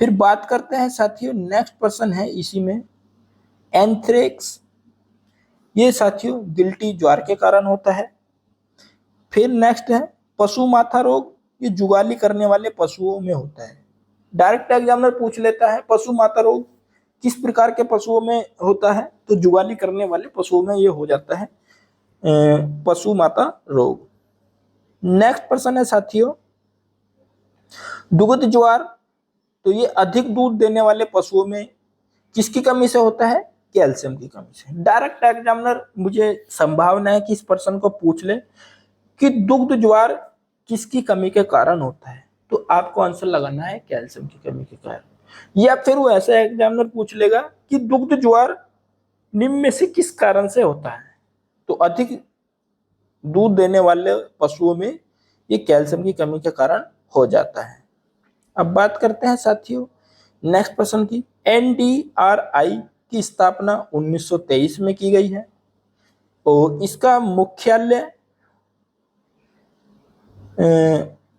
फिर बात करते हैं साथियों, नेक्स्ट प्रश्न है इसी में, एंथ्रेक्स। ये साथियों गिल्टी ज्वार के कारण होता है। फिर नेक्स्ट है पशु माथा रोग, ये जुगाली करने वाले पशुओं में होता है। डायरेक्ट एग्जामिनर पूछ लेता है पशु माता रोग किस प्रकार के पशुओं में होता है, तो जुगाली करने वाले पशुओं में ये हो जाता है पशु माता रोग। नेक्स्ट प्रश्न है साथियों, दुग्ध ज्वार, तो ये अधिक दूध देने वाले पशुओं में किसकी कमी से होता है? कैल्शियम की कमी से। डायरेक्ट एग्जामिनर मुझे संभावना है कि इस प्रश्न को पूछ ले कि दुग्ध ज्वार किसकी कमी के कारण होता है, तो आपको आंसर लगाना है कैल्शियम की कमी के कारण। या फिर वो ऐसा एग्जामिनर पूछ लेगा कि दुग्ध ज्वार निम्न में से किस कारण से होता है, तो अधिक दूध देने वाले पशुओं में ये कैल्शियम की कमी के कारण हो जाता है। अब बात करते हैं साथियों नेक्स्ट प्रश्न की, NDRI की स्थापना 1923 में की गई है और इसका मुख्यालय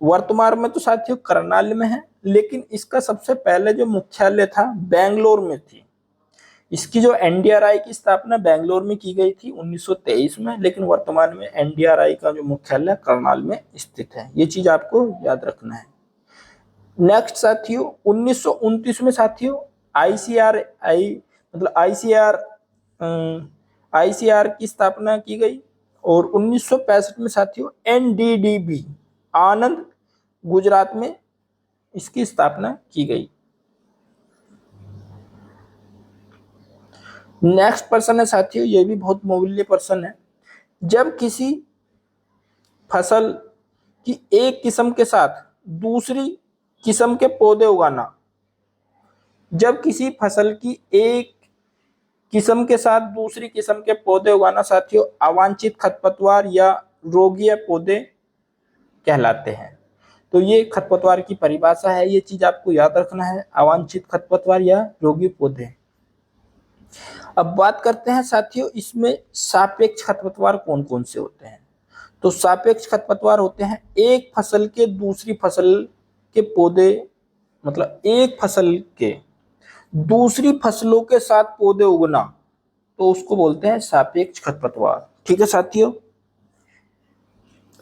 वर्तमान में तो साथियों करनाल में है, लेकिन इसका सबसे पहले जो मुख्यालय था बेंगलोर में थी। इसकी जो NDRI की स्थापना बेंगलोर में की गई थी 1923 में, लेकिन वर्तमान में NDRI का जो मुख्यालय करनाल में स्थित है। ये चीज आपको याद रखना है। नेक्स्ट साथियों 1929 में साथियों ICR की स्थापना की गई और 1965 में साथियों NDDB आनंद गुजरात में इसकी स्थापना की गई। नेक्स्ट प्रश्न है साथियों, ये भी बहुत मूल्य प्रश्न है, जब किसी फसल की एक किस्म के साथ दूसरी किस्म के पौधे उगाना, जब किसी फसल की एक किस्म के साथ दूसरी किस्म के पौधे उगाना साथियों अवांछित खरपतवार या रोगीय पौधे कहलाते हैं। तो ये खरपतवार की परिभाषा है, ये चीज आपको याद रखना है, अवांछित खरपतवार या रोगी पौधे। अब बात करते हैं साथियों इसमें सापेक्ष खरपतवार कौन कौन से होते हैं। तो सापेक्ष खरपतवार होते हैं एक फसल के दूसरी फसल के पौधे, मतलब एक फसल के दूसरी फसलों के साथ पौधे उगना, तो उसको बोलते हैं सापेक्ष खरपतवार। ठीक है साथियों।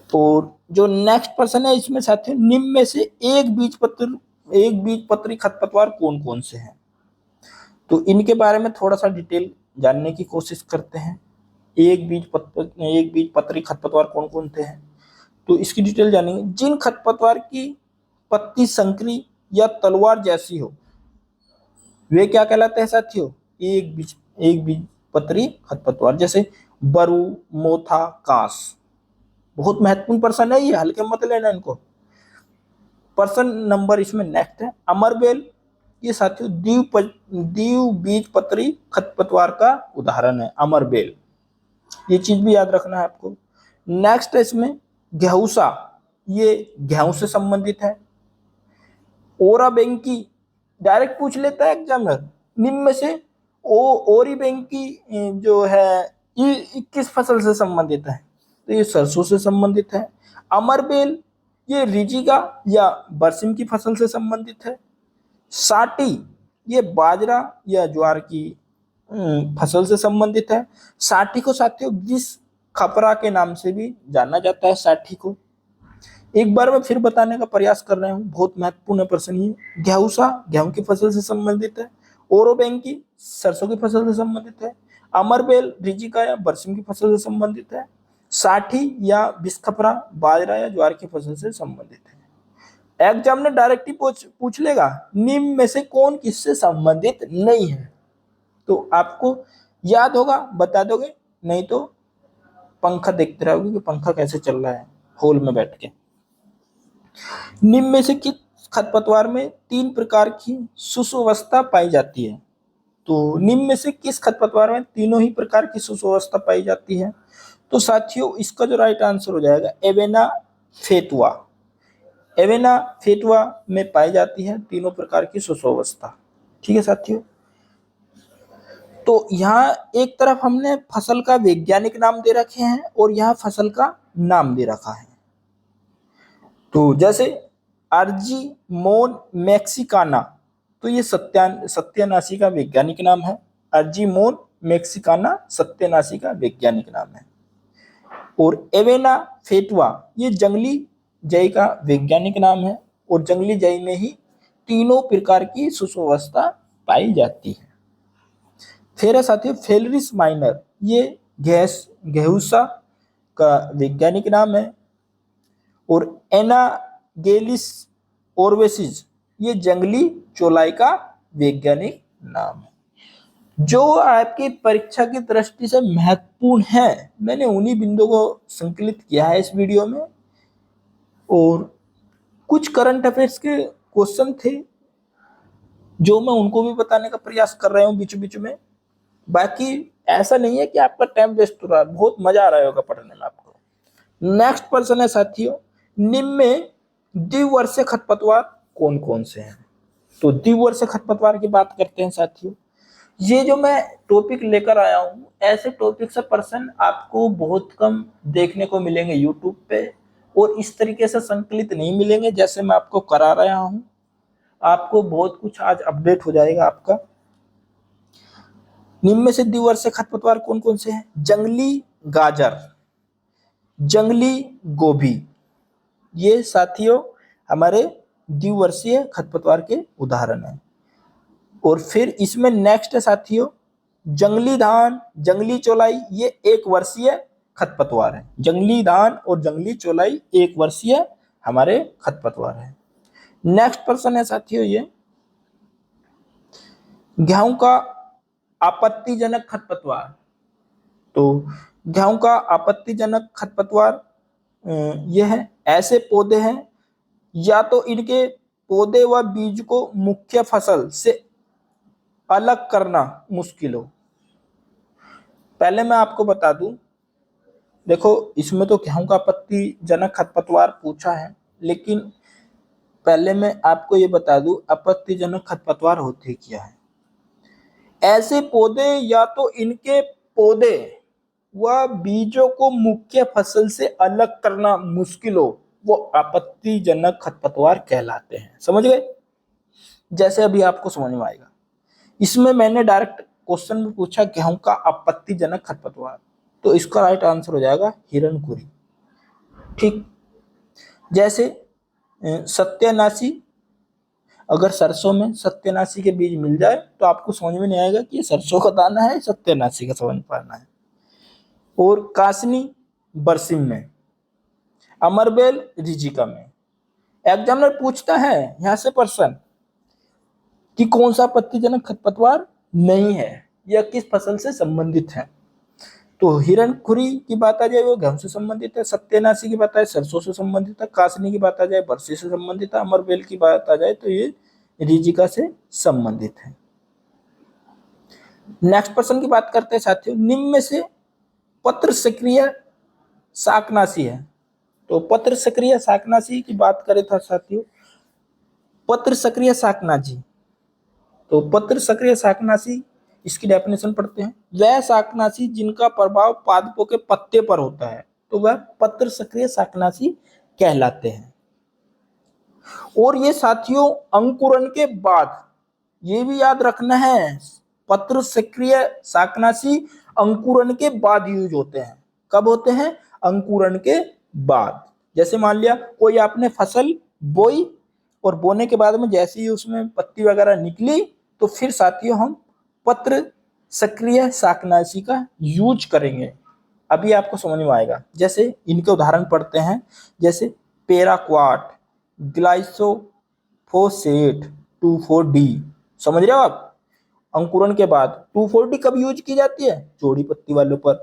और जो नेक्स्ट प्रश्न है इसमें साथियों निम्न में से एक बीजपत्री खरपतवार कौन कौन से हैं, तो इनके बारे में थोड़ा सा डिटेल जानने की कोशिश करते हैं। एक बीजपत्री खरपतवार कौन कौन से हैं, तो इसकी डिटेल जानेंगे। जिन खरपतवार की पत्ती संकरी या तलवार जैसी हो वे क्या कहलाते हैं साथियों? एक बीजपत्री खरपतवार, जैसे बरू, मोथा, कांस। बहुत महत्वपूर्ण प्रश्न है ये, हल्के मत लेना इनको। प्रश्न नंबर इसमें नेक्स्ट है अमरबेल, ये साथियों द्विबीजपत्री खरपतवार का उदाहरण है अमरबेल, ये चीज भी याद रखना है आपको। नेक्स्ट है इसमें गेहूसा, ये गेहूं से संबंधित है। ओराबेंकी डायरेक्ट पूछ लेता है एग्जामिनर, निम्न में से ओरीबेंकी जो है ये किस फसल से संबंधित है, तो ये सरसों से संबंधित है। अमरबेल ये रिजिगा या बरसिम की फसल से संबंधित है। साटी ये बाजरा या ज्वार की फसल से संबंधित है। साठी को साथियों विष खपरा के नाम से भी जाना जाता है। साठी को एक बार मैं फिर बताने का प्रयास कर रहा हूँ, बहुत महत्वपूर्ण प्रश्न ये। गेहूसा गेहूं की फसल से संबंधित है। ओरोबेंकी सरसों की फसल से संबंधित है। अमरबेल रिजिका या बरसिम की फसल से संबंधित है। साठी या बिस्खपरा बाजरा या ज्वार की फसल से संबंधित है। एग्जाम ने डायरेक्ट ही पूछ लेगा निम्न में से कौन किससे संबंधित नहीं है, तो आपको याद होगा बता दोगे, नहीं तो पंखा देखते रहोगे कि पंखा कैसे चल रहा है होल में बैठ के। निम्न में से किस खरपतवार में 3 प्रकार की सुषुवस्था पाई जाती है? तो निम्न में से किस खरपतवार में तीनों ही प्रकार की सुषुवस्था पाई जाती है? तो साथियों इसका जो राइट आंसर हो जाएगा एवेना फेटुआ। एवेना फेटुआ में पाई जाती है तीनों प्रकार की सुषुवस्था। ठीक है साथियों, तो यहाँ एक तरफ हमने फसल का वैज्ञानिक नाम दे रखे हैं और यहाँ फसल का नाम दे रखा है। तो जैसे अर्जीमोन मैक्सिकाना, तो ये सत्यानाशी का वैज्ञानिक नाम है। अर्जीमोन मैक्सिकाना सत्यानाशी का वैज्ञानिक नाम है। और एवेना फेटुआ ये जंगली जय का वैज्ञानिक नाम है और जंगली जय में ही तीनों प्रकार की सुषुवस्था पाई जाती है। फिर है साथियों फेलरिस माइनर, ये गेहूसा का वैज्ञानिक नाम है। और एनागेलिस ओर्वेसिस ये जंगली चौलाई का वैज्ञानिक नाम है। जो आपकी परीक्षा की दृष्टि से महत्वपूर्ण है, मैंने उन्हीं बिंदुओं को संकलित किया है इस वीडियो में। और कुछ करंट अफेयर्स के क्वेश्चन थे जो मैं उनको भी बताने का प्रयास कर रहा हूँ बीच बीच में। बाकी ऐसा नहीं है कि आपका टाइम वेस्ट हो रहा है, बहुत मजा आ रहा होगा पढ़ने में आपको। नेक्स्ट प्रश्न है साथियों, निम्न में द्विवर्षीय खरपतवार कौन कौन से हैं? तो द्विवर्षीय खरपतवार की बात करते हैं साथियों। ये जो मैं टॉपिक लेकर आया हूँ, ऐसे टॉपिक से प्रश्न आपको बहुत कम देखने को मिलेंगे यूट्यूब पे, और इस तरीके से संकलित नहीं मिलेंगे जैसे मैं आपको करा रहा हूँ। आपको बहुत कुछ आज अपडेट हो जाएगा आपका। निम्न में से द्विवर्षीय खरपतवार कौन कौन से हैं? जंगली गाजर, जंगली गोभी, ये साथियों हमारे द्विवर्षीय खरपतवार के उदाहरण हैं। और फिर इसमें नेक्स्ट है साथियों जंगली धान, जंगली चौलाई, ये 1 वर्षीय खरपतवार है। जंगली धान और जंगली चौलाई 1 वर्षीय हमारे खरपतवार है। नेक्स्ट प्रश्न है साथियों ये गेहूं का आपत्तिजनक खरपतवार। तो गेहूं का आपत्तिजनक खरपतवार यह है, ऐसे पौधे हैं या तो इनके पौधे व बीज को मुख्य फसल से अलग करना मुश्किल हो। पहले मैं आपको बता दूं, देखो इसमें तो गेहूं का आपत्तिजनक खरपतवार पूछा है, लेकिन पहले मैं आपको ये बता दूं आपत्तिजनक खरपतवार होते क्या है। ऐसे पौधे या तो इनके पौधे व बीजों को मुख्य फसल से अलग करना मुश्किल हो, वो आपत्तिजनक खरपतवार कहलाते हैं। समझ गए? जैसे अभी आपको समझ में आएगा। इसमें मैंने डायरेक्ट क्वेश्चन में पूछा गेहूं का आपत्तिजनक खरपतवार, तो इसका राइट आंसर हो जाएगा हिरणकुरी। ठीक, जैसे सत्यानाशी, अगर सरसों में सत्यानाशी के बीज मिल जाए तो आपको समझ में नहीं आएगा कि ये सरसों का दाना है सत्यानाशी का, समझ पाना है। और कासनी बरसिम में, अमरबेल रिजिका में। एग्जामिनर पूछता है यहां से प्रश्न कि कौन सा आपत्तिजनक खरपतवार नहीं है या किस फसल से संबंधित है। तो हिरणखुरी की बात आ जाए वो गेहूं से संबंधित है, सत्यानाशी की बात आए सरसों से संबंधित है, कासनी की बात आ जाए बरसी से संबंधित है, अमरबेल की बात आ जाए तो ये रिजिका से संबंधित है। नेक्स्ट प्रश्न की बात करते हैं साथियों, निम्न में से पत्र सक्रिय शाकनाशी है। तो पत्र सक्रिय शाकनाशी की बात करें था साथियों, पत्र सक्रिय शाकनाशी, तो पत्र सक्रिय शाकनाशी इसकी डेफिनेशन पढ़ते हैं, वह शाकनाशी जिनका प्रभाव पादपों के पत्ते पर होता है, तो वह पत्र सक्रिय शाकनाशी कहलाते हैं। और ये साथियों अंकुरण के बाद, ये भी याद रखना है, पत्र सक्रिय शाकनाशी अंकुरण के बाद यूज होते हैं। कब होते हैं? अंकुरण के बाद। जैसे मान लिया कोई आपने फसल बोई और बोने के बाद में जैसे ही उसमें पत्ती वगैरह निकली तो फिर साथियों हम पत्र सक्रिय शाकनाशी का यूज करेंगे। अभी आपको समझ में आएगा। जैसे इनके उदाहरण पढ़ते हैं, जैसे पेराक्वाट, ग्लाइसोफोसेट 2,4-D। समझ रहे हो आप? अंकुरण के बाद 2,4-D कब यूज की जाती है? चौड़ी पत्ती वालों पर।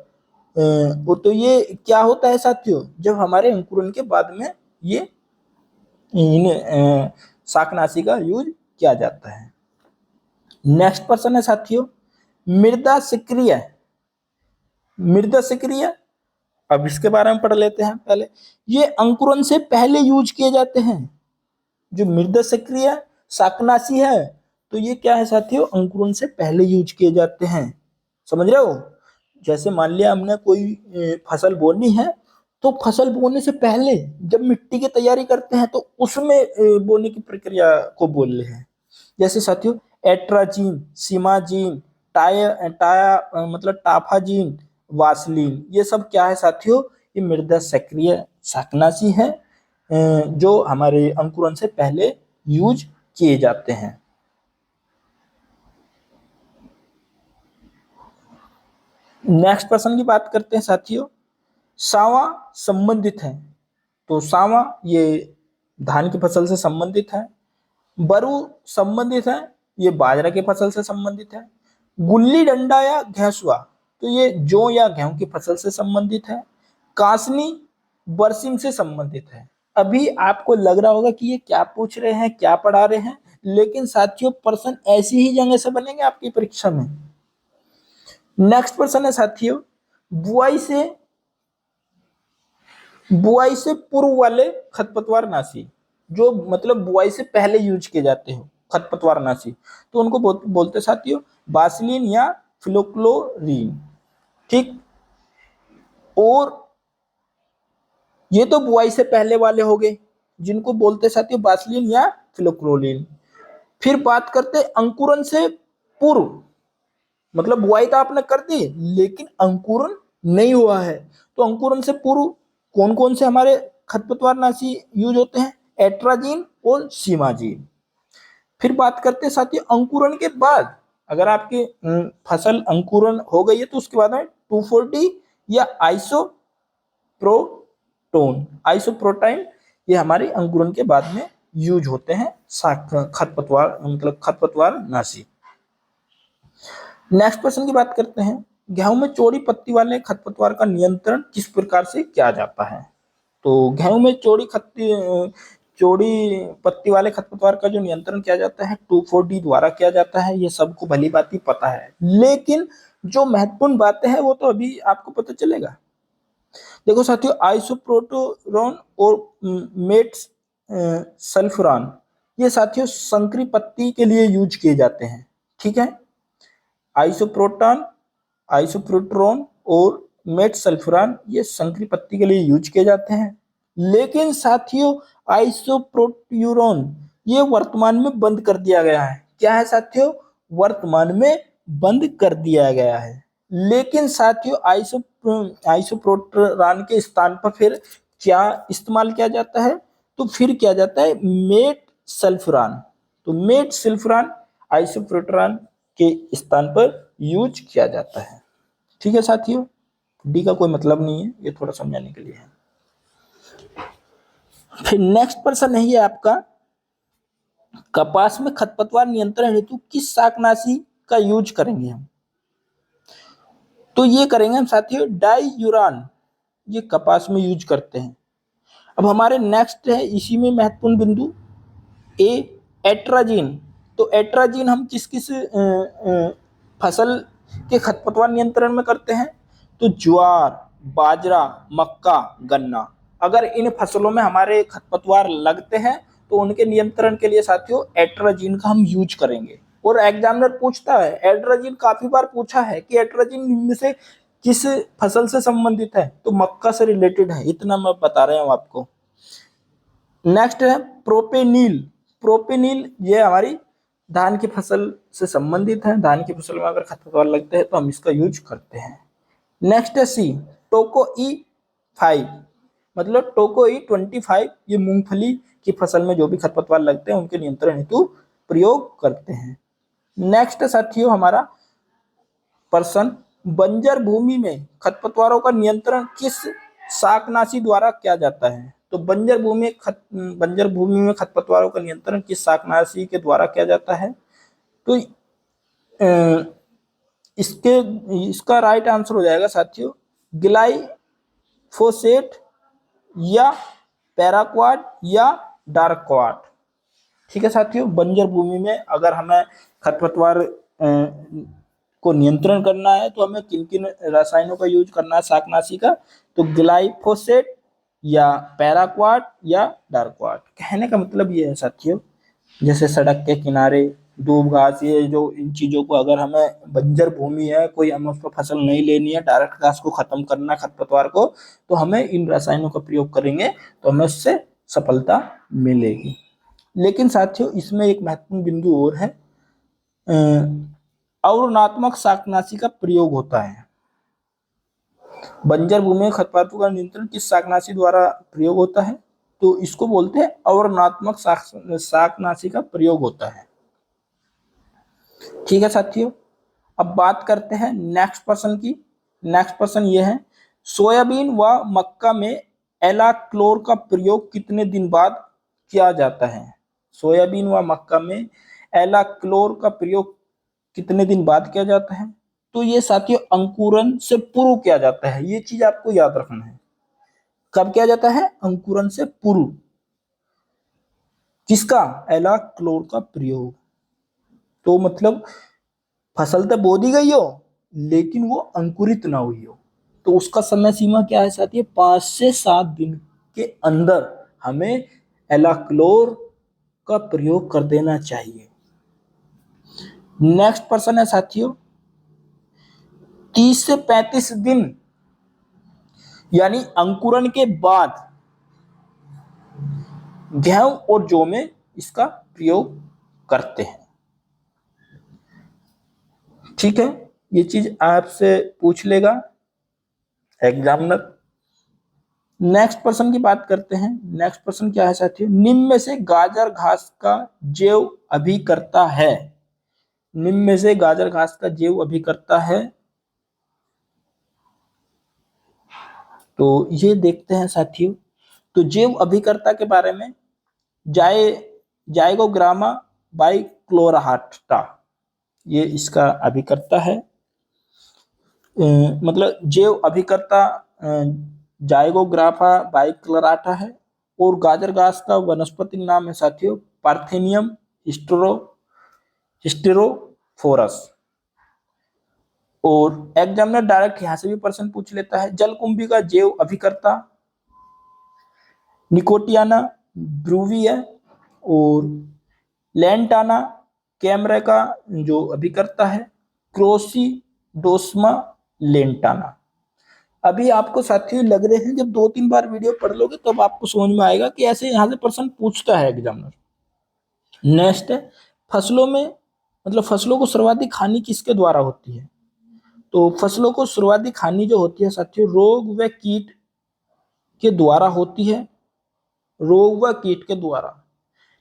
वो तो ये क्या होता है साथियों, जब हमारे अंकुरण के बाद में ये इन शाकनाशी का यूज किया जाता है। नेक्स्ट पर्सन है साथियों मृदा सक्रिय। मृदा सक्रिय, अब इसके बारे में पढ़ लेते हैं पहले। ये अंकुरण से पहले यूज किए जाते हैं। जो मृदा सक्रिय शाकनाशी है तो ये क्या है साथियों, अंकुरण से पहले यूज किए जाते हैं। समझ रहे हो? जैसे मान लिया हमने कोई फसल बोनी है तो फसल बोने से पहले जब मिट्टी की तैयारी करते हैं तो उसमें बोने की प्रक्रिया को बोल रहे हैं। जैसे साथियों एट्राजीन, सीमाजीन, टाया मतलब टाफाजीन, वासलीन, ये सब क्या है साथियों, ये मृदा सक्रिय शाकनाशी है जो हमारे अंकुरण से पहले यूज किए जाते हैं। नेक्स्ट पर्सन की बात करते हैं साथियों, सावा संबंधित है। तो सावा ये धान की फसल से संबंधित है। बरु संबंधित है, ये बाजरा की फसल से संबंधित है। गुल्ली डंडा या घेसुआ, तो ये जौ या गेहूं की फसल से संबंधित है। कासनी बरसिम से संबंधित है। अभी आपको लग रहा होगा कि ये क्या पूछ रहे हैं, क्या पढ़ा रहे हैं, लेकिन साथियों प्रश्न ऐसी ही जगह से बनेंगे आपकी परीक्षा में। नेक्स्ट प्रश्न है साथियों बुआई से पूर्व वाले खरपतवार नाशी, जो मतलब बुआई से पहले यूज किए जाते हो खरपतवार नाशी, तो उनको बोलते साथियों बासिलिन या फ्लोक्लोरीन। ठीक, और ये तो बुआई से पहले वाले हो गए जिनको बोलते साथियों बासिलिन या फ्लोक्लोरीन। फिर बात करते अंकुरण से पूर्व, मतलब बुआई तो आपने कर दी लेकिन अंकुरण नहीं हुआ है, तो अंकुरण से पूर्व कौन कौन से हमारे खरपतवार नाशी यूज होते हैं? एट्राजीन और सीमाजीन। फिर बात करते हैं साथियों अंकुरण के बाद, अगर आपकी फसल अंकुरण हो गई है तो उसके बाद में 2,4-D या आइसोप्रोटाइन ये हमारे अंकुरण के बाद में यूज होते हैं खरपतवार मतलब खरपतवार नाशी। नेक्स्ट क्वेश्चन की बात करते हैं, गेहूं में चौड़ी पत्ती वाले खरपतवार का नियंत्रण किस प्रकार से किया जाता है? तो गेहूं में चौड़ी पत्ती वाले खरपतवार का जो नियंत्रण किया जाता है 2,4-D द्वारा किया जाता है। ये सबको भली बात ही पता है, लेकिन जो महत्वपूर्ण बातें हैं वो तो अभी आपको पता चलेगा। देखो साथियों आइसोप्रोटोरॉन और मेट्स सल्फ्यूरान ये साथियों संकरी पत्ती के लिए यूज किए जाते हैं। ठीक है, आइसोप्रोटोरॉन और मेटसल्फ्यूरान ये संकरी पत्ती के लिए यूज किए जाते हैं। लेकिन साथियों आइसोप्रोट्यूरॉन ये वर्तमान में बंद कर दिया गया है। क्या है साथियों? वर्तमान में बंद कर दिया गया है। लेकिन साथियों आइसोप्रोटोरॉन के स्थान पर फिर क्या इस्तेमाल किया जाता है? तो फिर किया जाता है मेट सल्फ्यूरान। तो मेट सल्फ्यूरान आइसोप्रोटोरॉन के स्थान पर यूज किया जाता है। ठीक है साथियों, डी का कोई मतलब नहीं है, ये थोड़ा समझाने के लिए है। फिर नेक्स्ट प्रश्न है आपका, कपास में खरपतवार नियंत्रण हेतु किस शाकनाशी का यूज करेंगे हम? तो ये करेंगे हम साथियों डाईयूरान, ये कपास में यूज करते हैं। अब हमारे नेक्स्ट है इसी में महत्वपूर्ण बिंदु एट्राजीन। तो एट्राजीन हम किस किस फसल के खरपतवार नियंत्रण में करते हैं? तो ज्वार, बाजरा, मक्का, गन्ना। अगर इन फसलों में हमारे खरपतवार लगते हैं तो उनके नियंत्रण के लिए साथियों एट्राजीन का हम यूज करेंगे। और एग्जामिनर पूछता है, एट्राजीन काफी बार पूछा है कि एट्राजीन में से किस फसल से संबंधित है? तो मक्का से रिलेटेड है, इतना मैं बता रहा हूं आपको। नेक्स्ट है प्रोपेनिल। प्रोपेनिल ये हमारी धान की फसल से संबंधित है। धान की फसल में अगर खरपतवार लगते हैं तो हम इसका यूज करते हैं। नेक्स्ट है सी, टोको E5, मतलब टोको E25, ये मूंगफली की फसल में जो भी खरपतवार लगते हैं उनके नियंत्रण हेतु प्रयोग करते हैं। नेक्स्ट साथियों हमारा प्रश्न, बंजर भूमि में खरपतवारों का नियंत्रण किस शाकनाशी द्वारा किया जाता है? तो बंजर भूमि में खरपतवारों का नियंत्रण किस शाकनाशी के द्वारा किया जाता है? तो इसका राइट आंसर हो जाएगा साथियों ग्लाइफोसेट या पैराक्वाट या डार्कवाट। ठीक है साथियों, बंजर भूमि में अगर हमें खरपतवार को नियंत्रण करना है तो हमें किन किन रसायनों का यूज करना है शाकनाशी का? तो ग्लाइफोसेट या पैराक्वाट या डार्कवाट। कहने का मतलब ये है साथियों, जैसे सड़क के किनारे दूब घास, ये जो इन चीजों को अगर हमें बंजर भूमि है, कोई हमें उस पर फसल नहीं लेनी है, डायरेक्ट घास को खत्म करना खरपतवार को, तो हमें इन रसायनों का प्रयोग करेंगे तो हमें उससे सफलता मिलेगी। लेकिन साथियों इसमें एक महत्वपूर्ण बिंदु और है, अवर्णनात्मक शाकनाशी का प्रयोग होता है। बंजर भूमि में खरपतवार का नियंत्रण किस शाकनाशी द्वारा प्रयोग होता है? तो इसको बोलते हैं अवर्णनात्मक शाकनाशी का प्रयोग होता है। ठीक है साथियों, अब बात करते हैं नेक्स्ट प्रश्न की। नेक्स्ट प्रश्न ये है, सोयाबीन व मक्का में एलाक्लोर का प्रयोग कितने दिन बाद किया जाता है? सोयाबीन व मक्का में एलाक्लोर का प्रयोग कितने दिन बाद किया जाता है? तो ये साथियों अंकुरन से पूर्व किया जाता है। ये चीज आपको याद रखना है, कब किया जाता है? अंकुरन से पूर्व। किसका? एलाक्लोर का प्रयोग। तो मतलब फसल तो बो दी गई हो लेकिन वो अंकुरित ना हुई हो, तो उसका समय सीमा क्या है साथियों? 5 से 7 दिन के अंदर हमें एलाक्लोर का प्रयोग कर देना चाहिए। नेक्स्ट प्रश्न है साथियों, 30 से 35 दिन यानी अंकुरन के बाद गेहूं और जौ में इसका प्रयोग करते हैं। ठीक है, ये चीज आपसे पूछ लेगा एग्जामिनर। नेक्स्ट प्रश्न की बात करते हैं। नेक्स्ट प्रश्न क्या है साथियों, निम्न में से गाजर घास का जैव अभिकर्ता है? निम्न में से गाजर घास का जैव अभिकर्ता है? तो ये देखते हैं साथियों। तो जैव अभिकर्ता के बारे में जाइगोग्रामा बाइक्लोराटा, ये इसका अभिकर्ता है। मतलब जैव अभिकर्ता जाइगोग्राफा बाइक्लोराटा है। और गाजर घास का वनस्पतिक नाम है साथियों पार्थेनियम हिस्टेरोफोरस। और एग्जामिनर डायरेक्ट यहां से भी प्रश्न पूछ लेता है, जलकुंभी का जैव अभिकर्ता निकोटियाना ब्रूवी है। और लेंटाना कैमरे का जो अभिकर्ता है क्रोसीडोस्मा लेंटाना। अभी आपको साथियों लग रहे हैं, जब 2-3 बार वीडियो पढ़ लोगे तब आपको समझ में आएगा कि ऐसे यहां से प्रश्न पूछता है एग्जामिनर। नेक्स्ट है, फसलों में मतलब फसलों को सर्वाधिक हानि किसके द्वारा होती है? तो फसलों को सर्वाधिक हानि जो होती है साथियों रोग व कीट के द्वारा होती है, रोग व कीट के द्वारा।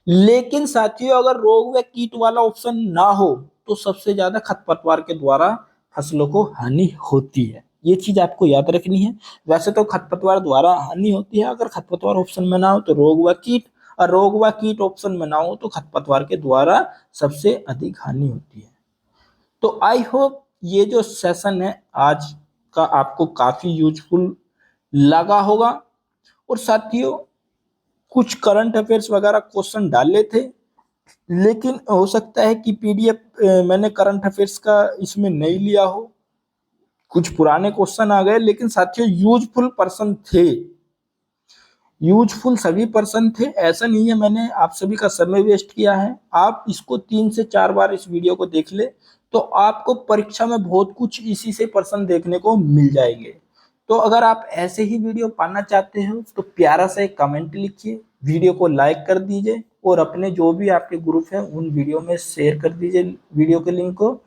लेकिन साथियों अगर रोग व कीट वाला ऑप्शन ना हो तो सबसे ज्यादा खरपतवार के द्वारा फसलों को हानि होती है। ये चीज आपको याद रखनी है। वैसे तो खरपतवार द्वारा हानि होती है, अगर खरपतवार ऑप्शन में ना हो तो रोग व कीट, और रोग व कीट ऑप्शन में ना हो तो खरपतवार के द्वारा सबसे अधिक हानि होती है। तो आई होप ये जो सेशन है आज का आपको काफी यूजफुल लगा होगा। और साथियों कुछ करंट अफेयर्स वगैरह क्वेश्चन डाले थे, लेकिन हो सकता है कि पीडीएफ मैंने करंट अफेयर्स का इसमें नहीं लिया हो, कुछ पुराने क्वेश्चन आ गए। लेकिन साथियों यूजफुल पर्सन थे, यूजफुल सभी पर्सन थे। ऐसा नहीं है मैंने आप सभी का समय वेस्ट किया है। आप इसको 3 से 4 बार इस वीडियो को देख ले तो आपको परीक्षा में बहुत कुछ इसी से पर्सन देखने को मिल जाएंगे। तो अगर आप ऐसे ही वीडियो पाना चाहते हो तो प्यारा सा एक कमेंट लिखिए, वीडियो को लाइक कर दीजिए और अपने जो भी आपके ग्रुप हैं उन वीडियो में शेयर कर दीजिए वीडियो के लिंक को,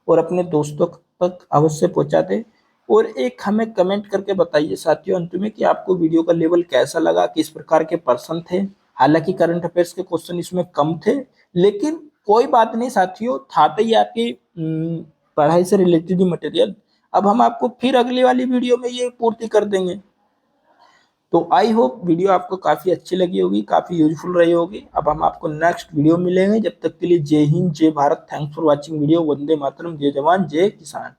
और अपने दोस्तों तक अवश्य पहुंचा दें। और एक हमें कमेंट करके बताइए साथियों अंत में कि आपको वीडियो का लेवल कैसा लगा, किस प्रकार के प्रश्न थे। हालांकि करंट अफेयर्स के क्वेश्चन इसमें कम थे, लेकिन कोई बात नहीं साथियों, था तो ये आपकी पढ़ाई से रिलेटेड ही मटेरियल। अब हम आपको फिर अगली वाली वीडियो में ये पूर्ति कर देंगे। तो आई होप वीडियो आपको काफी अच्छी लगी होगी, काफी यूजफुल रही होगी। अब हम आपको नेक्स्ट वीडियो मिलेंगे, जब तक के लिए जय हिंद, जय Bharat. Thanks for watching video. वंदे मातरम, जय जवान जय किसान।